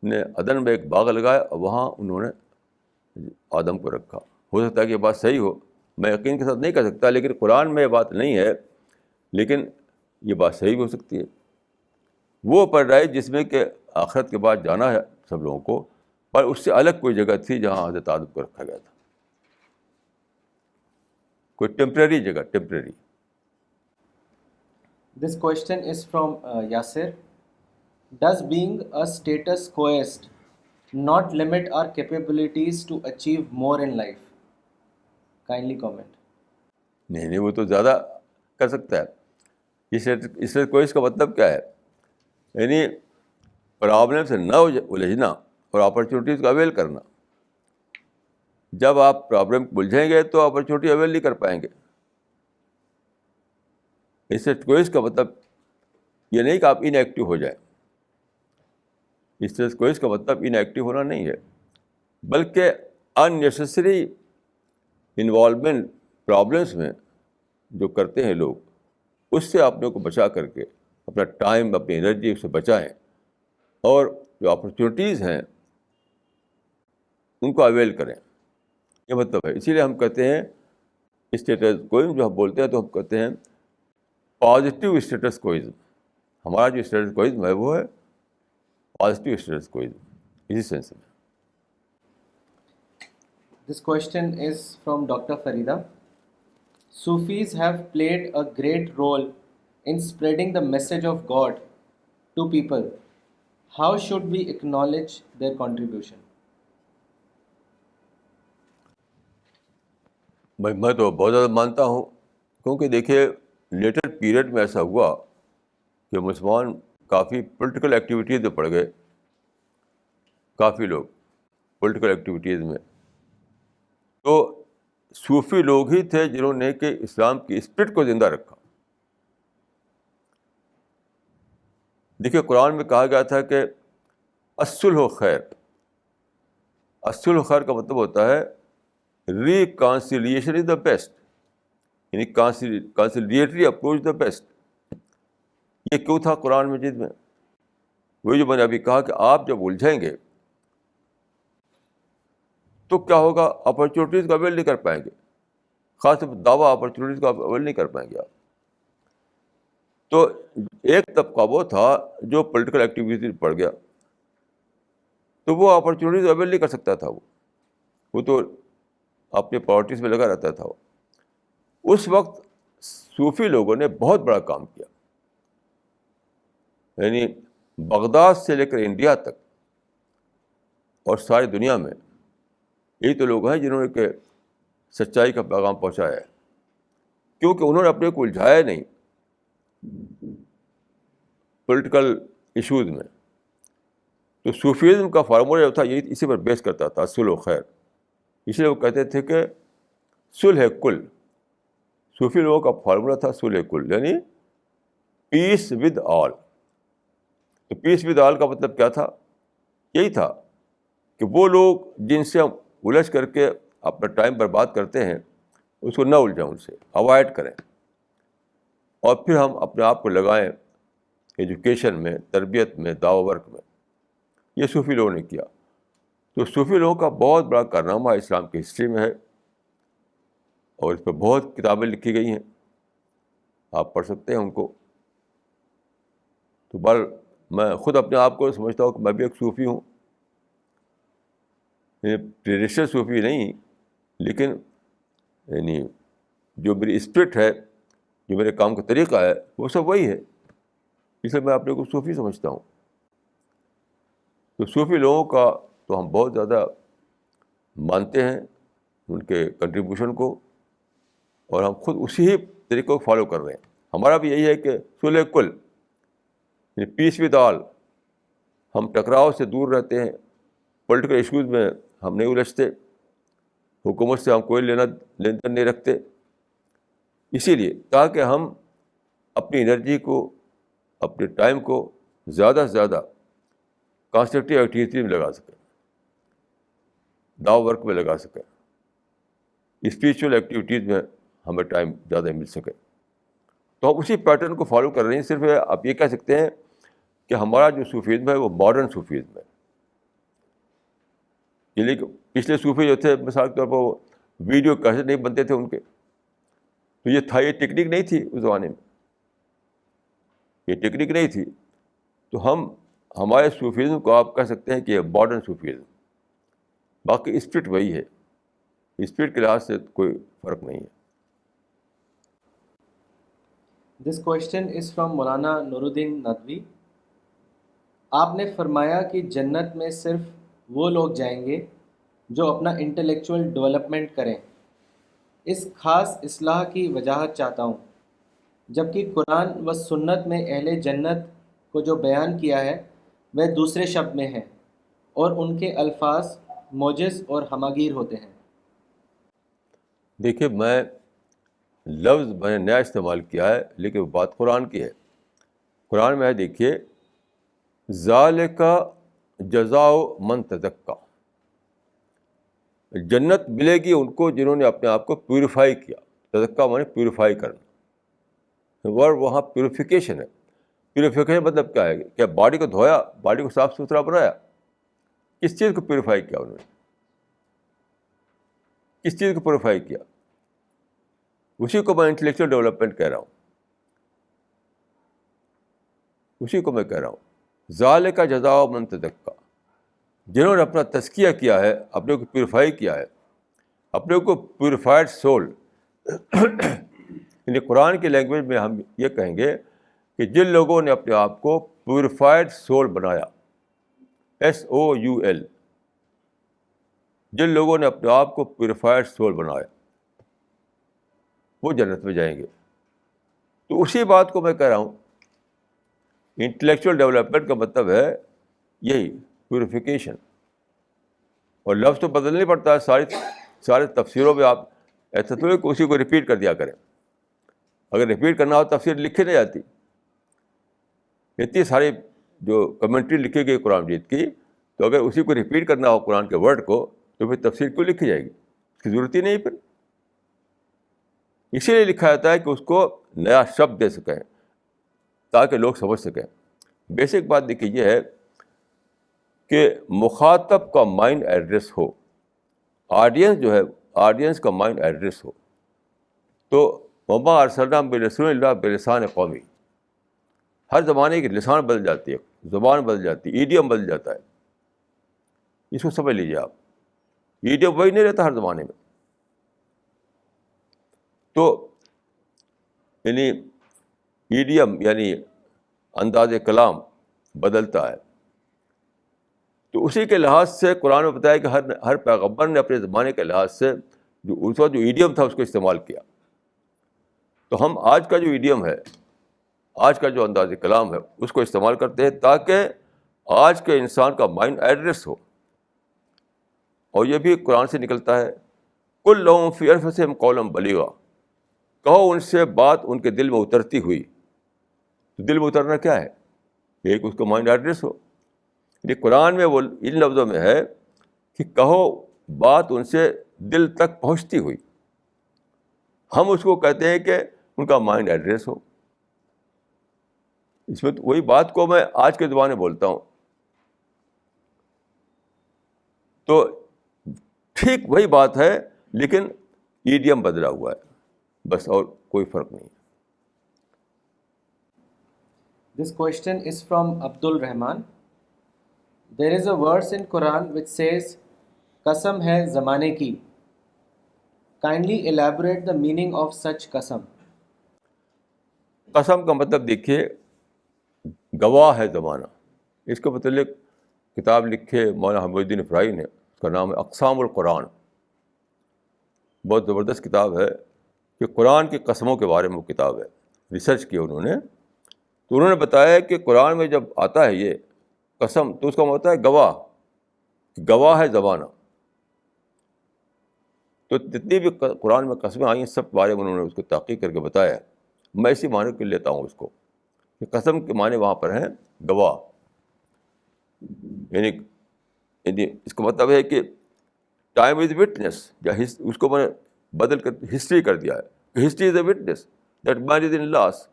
نے عدن میں ایک باغ لگایا اور وہاں انہوں نے آدم کو رکھا. ہو سکتا ہے کہ یہ بات صحیح ہو, میں یقین کے ساتھ نہیں کہہ سکتا, لیکن قرآن میں یہ بات نہیں ہے, لیکن یہ بات صحیح بھی ہو سکتی ہے. وہ پیراڈائز جس میں کہ آخرت کے بعد جانا ہے سب لوگوں کو, پر اس سے الگ کوئی جگہ تھی جہاں حضرت آدم کو رکھا گیا تھا. کوئی ٹیمپریری جگہ, temporary. This question is from Yasir. Does being a status quoist not limit our capabilities to achieve more in life? Kindly comment. نہیں, وہ تو زیادہ کر سکتا ہے. اس سے کوئی اس کا مطلب کیا ہے, یعنی پرابلم سے نہ الجھنا اور اپرچونیٹیز کو اویل کرنا. جب آپ پرابلم الجھیں گے تو اپرچونیٹی اویل نہیں کر پائیں گے. اس سے کوئی اس کا مطلب یہ نہیں کہ آپ ان ایکٹیو ہو جائیں. اس سے کوئی اس کا مطلب ان ایکٹیو ہونا نہیں ہے, بلکہ ان نیسیسری انوالومنٹ پرابلمس میں جو کرتے ہیں لوگ, اس سے اپنے کو بچا کر کے اپنا ٹائم, اپنی انرجی اس سے بچائیں, اور جو اپرچونیٹیز ہیں ان کو اویل کریں. یہ مطلب ہے. اسی لیے ہم کہتے ہیں اسٹیٹس کوئزم, جو ہم بولتے ہیں تو ہم کہتے ہیں پازیٹیو اسٹیٹس کوئزم. ہمارا جو اسٹیٹس کوئزم ہے وہ ہے پازیٹیو اسٹیٹس کوئزم, اسی سینس میں. This question is from Dr. Farida. Sufis have played a great role in spreading the message of God to people. How should we acknowledge their contribution? میں تو بہت زیادہ مانتا ہوں, کیونکہ دیکھیے لیٹر پیریڈ میں ایسا ہوا کہ مسلمان کافی پولیٹیکل ایکٹیویٹیز میں پڑ گئے. کافی لوگ پولیٹیکل ایکٹیویٹیز میں, تو صوفی لوگ ہی تھے جنہوں نے کہ اسلام کی اسپرٹ کو زندہ رکھا. دیکھیے قرآن میں کہا گیا تھا کہ الصلح خیر, الصلح خیر کا مطلب ہوتا ہے ریکانسیلیشن از دا بیسٹ، یعنی کانسیلیٹری اپروچ دا بیسٹ. یہ کیوں تھا قرآن مجید میں؟ وہی جو میں نے ابھی کہا کہ آپ جب الجھیں گے تو کیا ہوگا؟ اپرچونیٹیز کو اویل نہیں کر پائیں گے، خاص طور پر دعویٰ اپرچونیٹیز کو اویل نہیں کر پائیں گے آپ. تو ایک طبقہ وہ تھا جو پولیٹیکل ایکٹیویٹی پڑ گیا، تو وہ اپرچونیٹیز اویل نہیں کر سکتا تھا. وہ تو اپنے پارٹیز میں لگا رہتا تھا. اس وقت صوفی لوگوں نے بہت بڑا کام کیا، یعنی بغداد سے لے کر انڈیا تک اور ساری دنیا میں یہی تو لوگ ہیں جنہوں نے کہ سچائی کا پیغام پہنچایا ہے، کیونکہ انہوں نے اپنے کو الجھایا نہیں پولیٹیکل ایشوز میں. تو صوفیزم کا فارمولہ جو تھا یہی اسی پر بیس کرتا تھا، صلح و خیر. اس لیے وہ کہتے تھے کہ صلح کل، صوفی لوگوں کا فارمولہ تھا صلح کل، یعنی پیس ود آل. تو پیس ود آل کا مطلب کیا تھا؟ یہی تھا کہ وہ لوگ جن سے ہم الجھ کر کے اپنا ٹائم برباد کرتے ہیں اس کو نہ الجھیں، ان سے اوائڈ کریں، اور پھر ہم اپنے آپ کو لگائیں ایجوکیشن میں، تربیت میں، دعوی ورک میں. یہ صوفی لوگوں نے کیا. تو صوفی لوگوں کا بہت بڑا کارنامہ اسلام کی ہسٹری میں ہے، اور اس پہ بہت کتابیں لکھی گئی ہیں، آپ پڑھ سکتے ہیں ان کو. تو میں خود اپنے آپ کو سمجھتا ہوں کہ میں بھی ایک صوفی ہوں، ٹریڈیشنل صوفی نہیں، لیکن یعنی جو میری اسپرٹ ہے، جو میرے کام کا طریقہ ہے، وہ سب وہی ہے. اس لیے میں اپنے کو صوفی سمجھتا ہوں. تو صوفی لوگوں کا تو ہم بہت زیادہ مانتے ہیں، ان کے کنٹریبیوشن کو، اور ہم خود اسی ہی طریقے کو فالو کر رہے ہیں. ہمارا بھی یہی ہے کہ صلح کل، یعنی پیس ود آل. ہم ٹکراؤ سے دور رہتے ہیں، پولیٹیکل ایشوز میں ہم نہیں الجھتے، حکومت سے ہم کوئی لین دین نہیں رکھتے، اسی لیے تاکہ ہم اپنی انرجی کو، اپنے ٹائم کو زیادہ سے زیادہ کنسٹرکٹیو ایکٹیویٹی میں لگا سکیں، دعوی ورک میں لگا سکیں، اسپریچول ایکٹیویٹیز میں ہمیں ٹائم زیادہ مل سکے. تو ہم اسی پیٹرن کو فالو کر رہے ہیں. صرف آپ یہ کہہ سکتے ہیں کہ ہمارا جو صوفیزم ہے وہ ماڈرن صوفیزم ہے. یعنی کہ پچھلے صوفی جو تھے مثال کے طور پر وہ ویڈیو کیسے نہیں بنتے تھے ان کے، تو یہ تھا، یہ ٹیکنیک نہیں تھی اس زمانے میں، یہ ٹیکنیک نہیں تھی. تو ہمارے صوفیزم کو آپ کہہ سکتے ہیں کہ یہ ماڈرن صوفیزم. باقی اسپرٹ وہی ہے، اسپرٹ کے لحاظ سے کوئی فرق نہیں ہے. دس کوشچن از فرام مولانا نور الدین ندوی. آپ نے فرمایا کہ جنت میں صرف وہ لوگ جائیں گے جو اپنا انٹلیکچوئل ڈیولپمنٹ کریں. اس خاص اصلاح کی وجاہت چاہتا ہوں، جبکہ قرآن و سنت میں اہل جنت کو جو بیان کیا ہے وہ دوسرے شبد میں ہے، اور ان کے الفاظ موجز اور ہماگیر ہوتے ہیں. دیکھیے، لفظ میں نے نیا استعمال کیا ہے، لیکن وہ بات قرآن کی ہے. قرآن میں ہے، دیکھیے، ذالک جزاء من تزکیٰ، جنت ملے گی ان کو جنہوں نے اپنے آپ کو پیوریفائی کیا. تزکیٰ مانے پیوریفائی کرنا، ورڈ وہاں پیوریفیکیشن ہے. پیوریفیکیشن مطلب کیا ہے؟ کیا باڈی کو دھویا، باڈی کو صاف ستھرا بنایا؟ کس چیز کو پیوریفائی کیا انہوں نے؟ کس چیز کو پیوریفائی کیا؟ اسی کو میں انٹلیکچوئل ڈیولپمنٹ کہہ رہا ہوں، اسی کو میں کہہ رہا ہوں. ذالک جزاء من تزکیٰ، جنہوں نے اپنا تزکیہ کیا ہے، اپنے کو پیوریفائی کیا ہے، اپنے کو پیوریفائڈ سول. یعنی قرآن کی لینگویج میں ہم یہ کہیں گے کہ جن لوگوں نے اپنے آپ کو پیوریفائڈ سول بنایا، SOUL، جن لوگوں نے اپنے آپ کو پیوریفائڈ سول بنایا وہ جنت میں جائیں گے. تو اسی بات کو میں کہہ رہا ہوں. انٹلیکچوئل ڈیولپمنٹ کا مطلب ہے یہی پیوریفیکیشن. اور لفظ تو بدلنا نہیں پڑتا ہے، سارے تفسیروں میں آپ ایسا تو کہ اسی کو ریپیٹ کر دیا کریں. اگر ریپیٹ کرنا ہو تفسیر لکھی نہیں جاتی. اتنی ساری جو کمنٹری لکھی گئی قرآن مجید کی، تو اگر اسی کو ریپیٹ کرنا ہو قرآن کے ورڈ کو تو پھر تفسیر کیوں لکھی جائے گی؟ اس کی ضرورت ہی نہیں پھر. اسی لیے لکھا جاتا ہے کہ اس کو نیا شبد دے سکیں تاکہ لوگ سمجھ سکیں. بیسک بات دیکھیے یہ ہے کہ مخاطب کا مائنڈ ایڈریس ہو, آڈینس جو ہے آڈینس کا مائنڈ ایڈریس ہو. تو وما ارسلنا برسول اللہ بلسان قومی, ہر زمانے کی لسان بدل جاتی ہے, زبان بدل جاتی ہے, ایڈیم بدل جاتا ہے. اس کو سمجھ لیجیے آپ, ایڈیم وہی نہیں رہتا ہر زمانے میں. تو یعنی ایڈیم یعنی انداز کلام بدلتا ہے. تو اسی کے لحاظ سے قرآن میں بتایا کہ ہر پیغمبر نے اپنے زمانے کے لحاظ سے جو اس وقت جو ایڈیم تھا اس کو استعمال کیا. تو ہم آج کا جو ایڈیم ہے, آج کا جو انداز کلام ہے, اس کو استعمال کرتے ہیں تاکہ آج کے انسان کا مائنڈ ایڈریس ہو. اور یہ بھی قرآن سے نکلتا ہے, کل لہم فی انفسہم قولا بلیغا, کہو ان سے بات ان کے دل میں اترتی ہوئی. تو دل میں اترنا کیا ہے؟ ایک اس کا مائنڈ ایڈریس ہو. یہ قرآن میں وہ ان لفظوں میں ہے کہ کہو بات ان سے دل تک پہنچتی ہوئی. ہم اس کو کہتے ہیں کہ ان کا مائنڈ ایڈریس ہو. اس میں تو وہی بات کو میں آج کے زبان میں بولتا ہوں, تو ٹھیک وہی بات ہے لیکن ایڈیم بدلا ہوا ہے, بس, اور کوئی فرق نہیں. This question is from Abdul Rahman. There is a verse in Quran which says, "Qasam hai zamane ki." Kindly elaborate the meaning of such qasam. قسم کا مطلب دیکھیے گواہ ہے زمانہ. اس کے متعلق کتاب لکھے مولانا حمید الدین افرائی نے, اس کا نام ہے اقسام القرآن. بہت زبردست کتاب ہے کہ قرآن کی قسموں کے بارے میں وہ کتاب ہے, ریسرچ کی انہوں نے. تو انہوں نے بتایا کہ قرآن میں جب آتا ہے یہ قسم تو اس کا مطلب ہے گواہ, گواہ ہے زمانہ. تو جتنی بھی قرآن میں قسمیں آئی ہیں سب کے بارے میں انہوں نے اس کو تحقیق کر کے بتایا ہے. میں اسی معنی کو لیتا ہوں اس کو کہ قسم کے معنی وہاں پر ہیں گواہ. یعنی اس کا مطلب ہے کہ ٹائم از وٹنس, یا اس کو میں نے بدل کر ہسٹری کر دیا ہے. History is a witness that man is in loss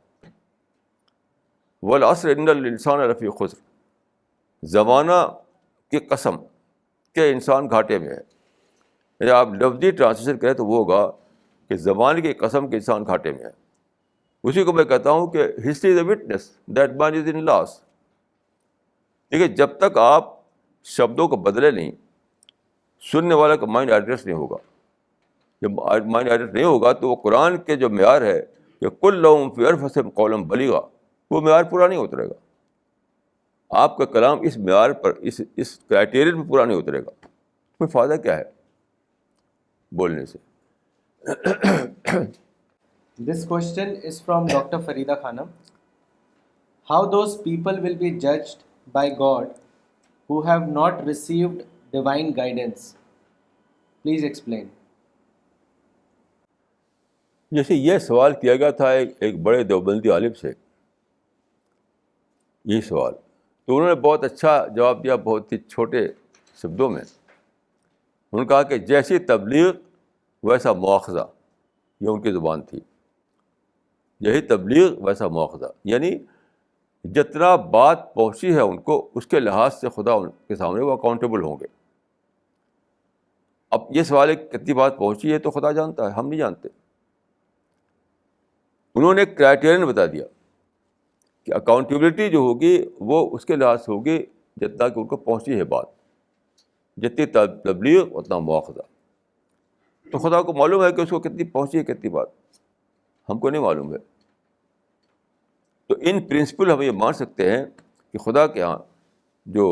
والعصر ان الانسان لفی خسر. زمانہ کی قسم کہ انسان گھاٹے میں ہے. یعنی آپ لفظی ٹرانسلیشن کریں تو وہ ہوگا کہ زمانے کی قسم کے انسان گھاٹے میں ہے. اسی کو میں کہتا ہوں کہ history is a witness that man is in loss. دیکھیے جب تک آپ شبدوں کو بدلے نہیں, سننے والا کا مائنڈ ایڈریس نہیں ہوگا. جب مائنڈ ایڈریس نہیں ہوگا تو وہ قرآن کے جو معیار ہے کہ کل لہم فی انفسہم قولا بلیغا, وہ معیار پورا نہیں اترے گا. آپ کا کلام اس معیار پر, اس کرائٹیرین پر پورا نہیں اترے گا. کوئی فائدہ کیا ہے بولنے سے؟ This question is from Dr. Farida Khanam. How those people will be judged by God who have not received divine guidance? Please explain. جیسے یہ سوال کیا گیا تھا ایک بڑے دیوبندی عالم سے, یہی سوال, تو انہوں نے بہت اچھا جواب دیا, بہت ہی چھوٹے شبدوں میں. انہوں نے کہا کہ جیسی تبلیغ ویسا مواخذہ, یہ ان کی زبان تھی. یہی تبلیغ ویسا مواخذہ, یعنی جتنا بات پہنچی ہے ان کو اس کے لحاظ سے خدا ان کے سامنے وہ اکاؤنٹیبل ہوں گے. اب یہ سوال ہے کتنی بات پہنچی ہے تو خدا جانتا ہے, ہم نہیں جانتے. انہوں نے ایک کرائٹیرین بتا دیا کہ اکاؤنٹیبلٹی جو ہوگی وہ اس کے لحاظ سے ہوگی جتنا کہ ان کو پہنچی ہے بات, جتنی تبلیغ اتنا مواخذہ. تو خدا کو معلوم ہے کہ اس کو کتنی پہنچی ہے کتنی بات, ہم کو نہیں معلوم ہے. تو ان پرنسپل ہم یہ مان سکتے ہیں کہ خدا کے ہاں جو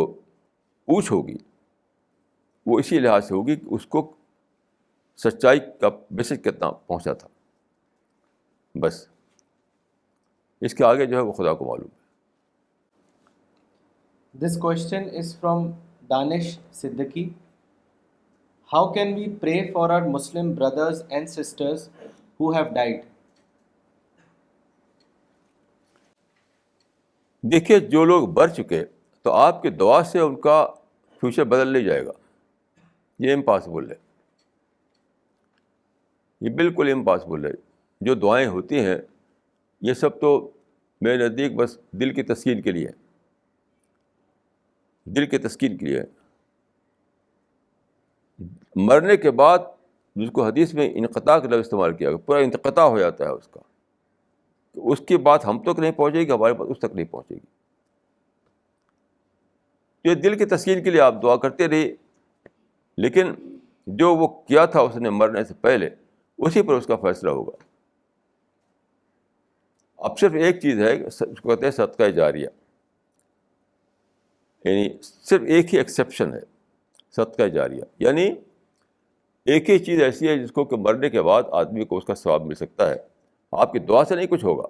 پوچھ ہوگی وہ اسی لحاظ سے ہوگی کہ اس کو سچائی کا میسج کتنا پہنچا تھا. بس اس کے آگے جو ہے وہ خدا کو معلوم ہے. This question is from Danish Siddiqui. How can we pray for our Muslim brothers and sisters who have died? دیکھیے جو لوگ مر چکے تو آپ کی دعا سے ان کا فیوچر بدل نہیں جائے گا. یہ امپاسبل ہے, یہ بالکل امپاسبل ہے. جو دعائیں ہوتی ہیں یہ سب تو میرے نزدیک بس دل کی تسکین کے لیے, دل کی تسکین کے لیے. مرنے کے بعد جس کو حدیث میں انقطاع کا لفظ استعمال کیا گیا, پورا انقطاع ہو جاتا ہے اس کا, اس کی بات ہم تک نہیں پہنچے گی, ہمارے پاس اس تک نہیں پہنچے گی. یہ دل کی تسکین کے لیے آپ دعا کرتے رہیے, لیکن جو وہ کیا تھا اس نے مرنے سے پہلے, اسی پر اس کا فیصلہ ہوگا. اب صرف ایک چیز ہے, اس کو کہتے ہیں صدقہ جاریہ, یعنی صرف ایک ہی ایکسیپشن ہے صدقہ جاریہ. یعنی ایک ہی چیز ایسی ہے جس کو کہ مرنے کے بعد آدمی کو اس کا ثواب مل سکتا ہے. آپ کی دعا سے نہیں کچھ ہوگا,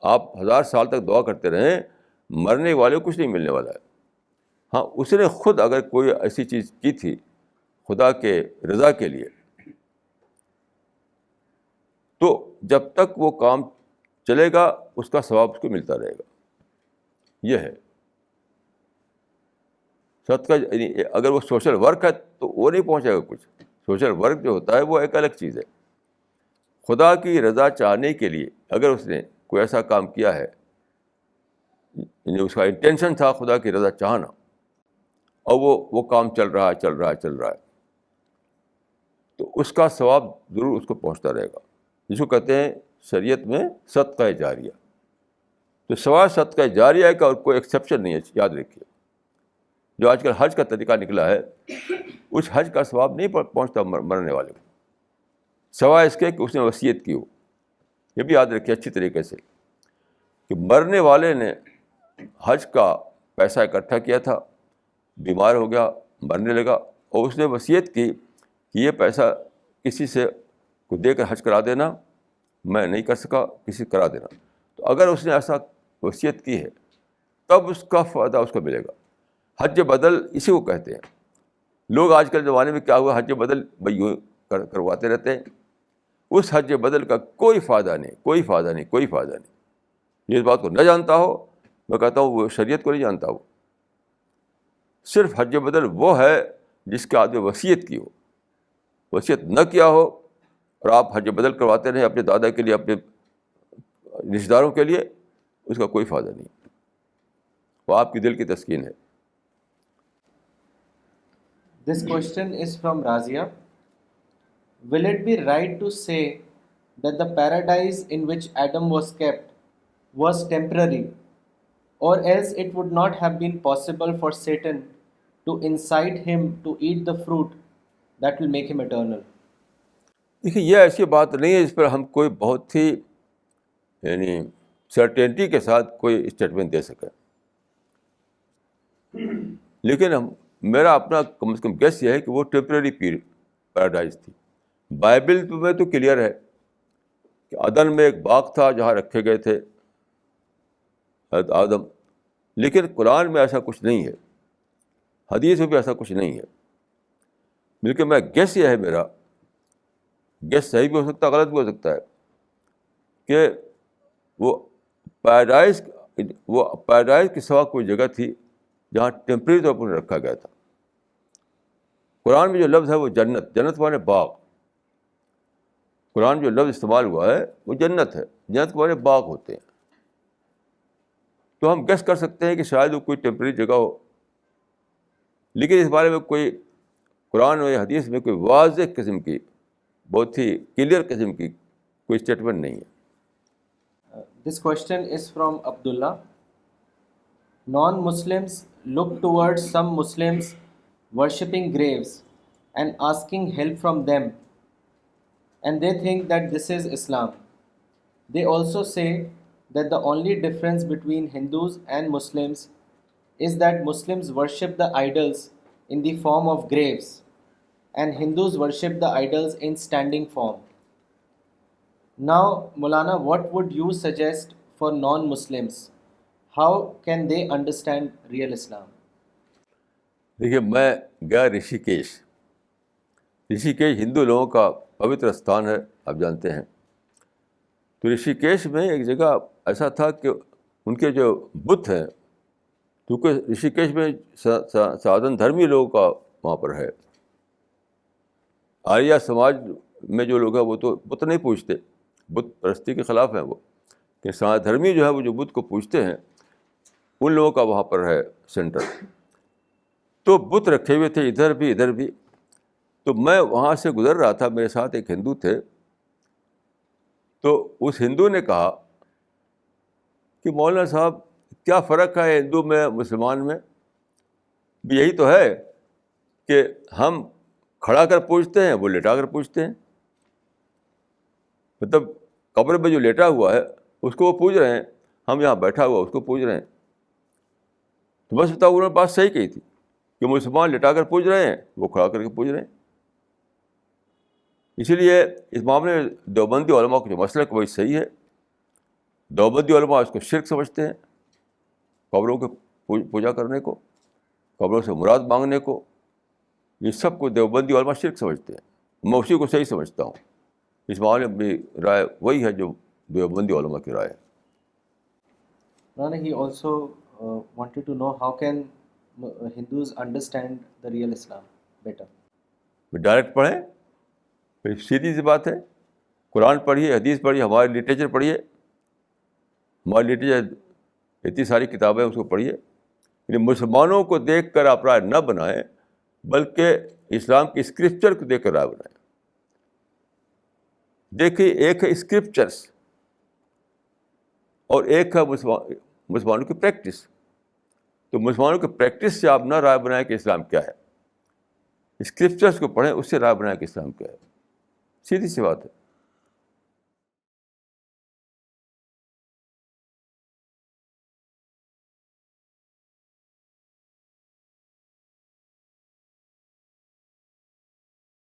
آپ 1000 سال تک دعا کرتے رہیں, مرنے والے کو کچھ نہیں ملنے والا ہے. ہاں, اس نے خود اگر کوئی ایسی چیز کی تھی خدا کے رضا کے لیے, تو جب تک وہ کام چلے گا اس کا ثواب اس کو ملتا رہے گا. یہ ہے صدقہ. اگر وہ سوشل ورک ہے تو وہ نہیں پہنچے گا کچھ. سوشل ورک جو ہوتا ہے وہ ایک الگ چیز ہے. خدا کی رضا چاہنے کے لیے اگر اس نے کوئی ایسا کام کیا ہے, یعنی اس کا انٹینشن تھا خدا کی رضا چاہنا, اور وہ کام چل رہا ہے, تو اس کا ثواب ضرور اس کو پہنچتا رہے گا, جس کو کہتے ہیں شریعت میں صدقہ جاریہ. تو سوائے صدقہ جاریہ کا اور کوئی ایکسیپشن نہیں ہے, یاد رکھیے. جو آج کل حج کا طریقہ نکلا ہے, اس حج کا ثواب نہیں پہنچتا مرنے والے کو, سوائے اس کے کہ اس نے وصیت کی ہو. یہ بھی یاد رکھیے اچھی طریقے سے کہ مرنے والے نے حج کا پیسہ اکٹھا کیا تھا, بیمار ہو گیا, مرنے لگا, اور اس نے وصیت کی کہ یہ پیسہ کسی سے کو دے کر حج کرا دینا, میں نہیں کر سکا, کسی کرا دینا. تو اگر اس نے ایسا وصیت کی ہے تب اس کا فائدہ اس کو ملے گا. حج بدل اسی کو کہتے ہیں. لوگ آج کل زمانے میں کیا ہوا, حج بدل بھائی یوں کرواتے رہتے ہیں. اس حج بدل کا کوئی فائدہ نہیں. یہ اس بات کو نہ جانتا ہو, میں کہتا ہوں وہ شریعت کو نہیں جانتا. وہ صرف حج بدل وہ ہے جس کے آدمی وصیت کی ہو. وصیت نہ کیا ہو اور آپ حج بدل کرواتے رہیں اپنے دادا کے لیے, اپنے رشتہ داروں کے لیے, اس کا کوئی فائدہ نہیں. وہ آپ کی دل کی تسکین ہے. This question is from Razia. Will it be right to say that the paradise in which Adam was kept was temporary, or else it would not have been possible for Satan to incite him to eat the fruit that will make him eternal? دیکھیے, یہ ایسی بات نہیں ہے جس پر ہم کوئی بہت ہی یعنی سرٹینٹی کے ساتھ کوئی اسٹیٹمنٹ دے سکیں. لیکن میرا اپنا کم از کم گیس یہ ہے کہ وہ ٹیمپرری پیراڈائز تھی. بائبل میں تو کلیئر ہے کہ عدن میں ایک باغ تھا جہاں رکھے گئے تھے حضرت آدم, لیکن قرآن میں ایسا کچھ نہیں ہے, حدیث میں بھی ایسا کچھ نہیں ہے. بلکہ میں گیس یہ ہے, میرا گیس صحیح بھی ہو سکتا ہے, غلط بھی ہو سکتا ہے, کہ وہ پیراڈائز کے سوا کوئی جگہ تھی جہاں ٹیمپریری طور پر رکھا گیا تھا. قرآن میں جو لفظ ہے وہ جنت مانے باغ. قرآن جو لفظ استعمال ہوا ہے وہ جنت ہے, جنت مانے باغ ہوتے ہیں. تو ہم گیس کر سکتے ہیں کہ شاید وہ کوئی ٹیمپریری جگہ ہو, لیکن اس بارے میں کوئی قرآن و حدیث میں کوئی واضح قسم کی, بہت ہی کلیئر قسم کی کوئی اسٹیٹمنٹ نہیں ہے. This question is from Abdullah. Non-Muslims look towards some Muslims worshipping graves and asking help from them, and they think that this is Islam. They also say that the only difference between Hindus and Muslims is that Muslims worship the idols in the form of graves and Hindus worship the idols in standing form. Now, Maulana, what would you suggest for non-Muslims? How can they understand real Islam? دیکھیے, میں گیا Rishi cash ہندو لوگوں کا پوتر استھان ہے, آپ جانتے ہیں. تو رشی کیش میں ایک جگہ ایسا تھا کہ ان کے جو بت ہیں کیونکہ رشیکیش میں سناتن دھرمی لوگوں کا وہاں پر ہے. آریہ سماج میں جو لوگ ہیں وہ تو بت نہیں پوجتے, بت پرستی کے خلاف ہیں وہ, کہ سناتن دھرمی جو ہے وہ جو بت کو پوجتے ہیں ان لوگوں کا وہاں پر ہے سینٹر. تو بت رکھے ہوئے تھے ادھر بھی ادھر بھی. تو میں وہاں سے گزر رہا تھا, میرے ساتھ ایک ہندو تھے. تو اس ہندو نے کہا کہ مولانا صاحب کیا فرق ہے ہندو میں مسلمان میں؟ بھی یہی تو ہے کہ ہم کھڑا کر پوجتے ہیں, وہ لیٹا کر پوجتے ہیں. مطلب قبر میں جو لیٹا ہوا ہے اس کو وہ پوج رہے ہیں, ہم یہاں بیٹھا ہوا اس کو پوج رہے ہیں. تو بس بتاؤ, انہوں نے بات صحیح کہی تھی کہ مسلمان لٹا کر پوج رہے ہیں, وہ کھڑا کر کے پوج رہے ہیں. اسی لیے اس معاملے میں دیوبندی علماء کا جو مسئلہ ہے وہی صحیح ہے. دیوبندی علماء اس کو شرک سمجھتے ہیں, قبروں کے پوجا کرنے کو, قبروں سے مراد مانگنے کو, یہ سب کو دیوبندی علماء شرک سمجھتے ہیں. میں اسی کو صحیح سمجھتا ہوں. اس معاملے میں بھی رائے وہی ہے جو دیوبندی علماء کی رائے ہے. He also wanted to know how can Hindus understand the real Islam better. Direct پڑھیں, سیدھی سی بات ہے. قرآن پڑھیے, حدیث پڑھیے, ہمارے لٹریچر پڑھیے. ہماری لٹریچر اتنی ساری کتابیں اس کو پڑھیے. یعنی مسلمانوں کو دیکھ کر آپ رائے نہ بنائیں, بلکہ اسلام کی اسکرپچر کو دیکھ کر رائے بنائیں. دیکھیے, ایک ہے اسکرپچرس اور ایک ہے مسلمانوں کی پریکٹس. تو مسلمانوں کی پریکٹس سے آپ نہ رائے بنائیں کہ اسلام کیا ہے, اسکرپچرس کو پڑھیں, اس سے رائے بنائیں کہ اسلام کیا ہے. سیدھی سی بات ہے.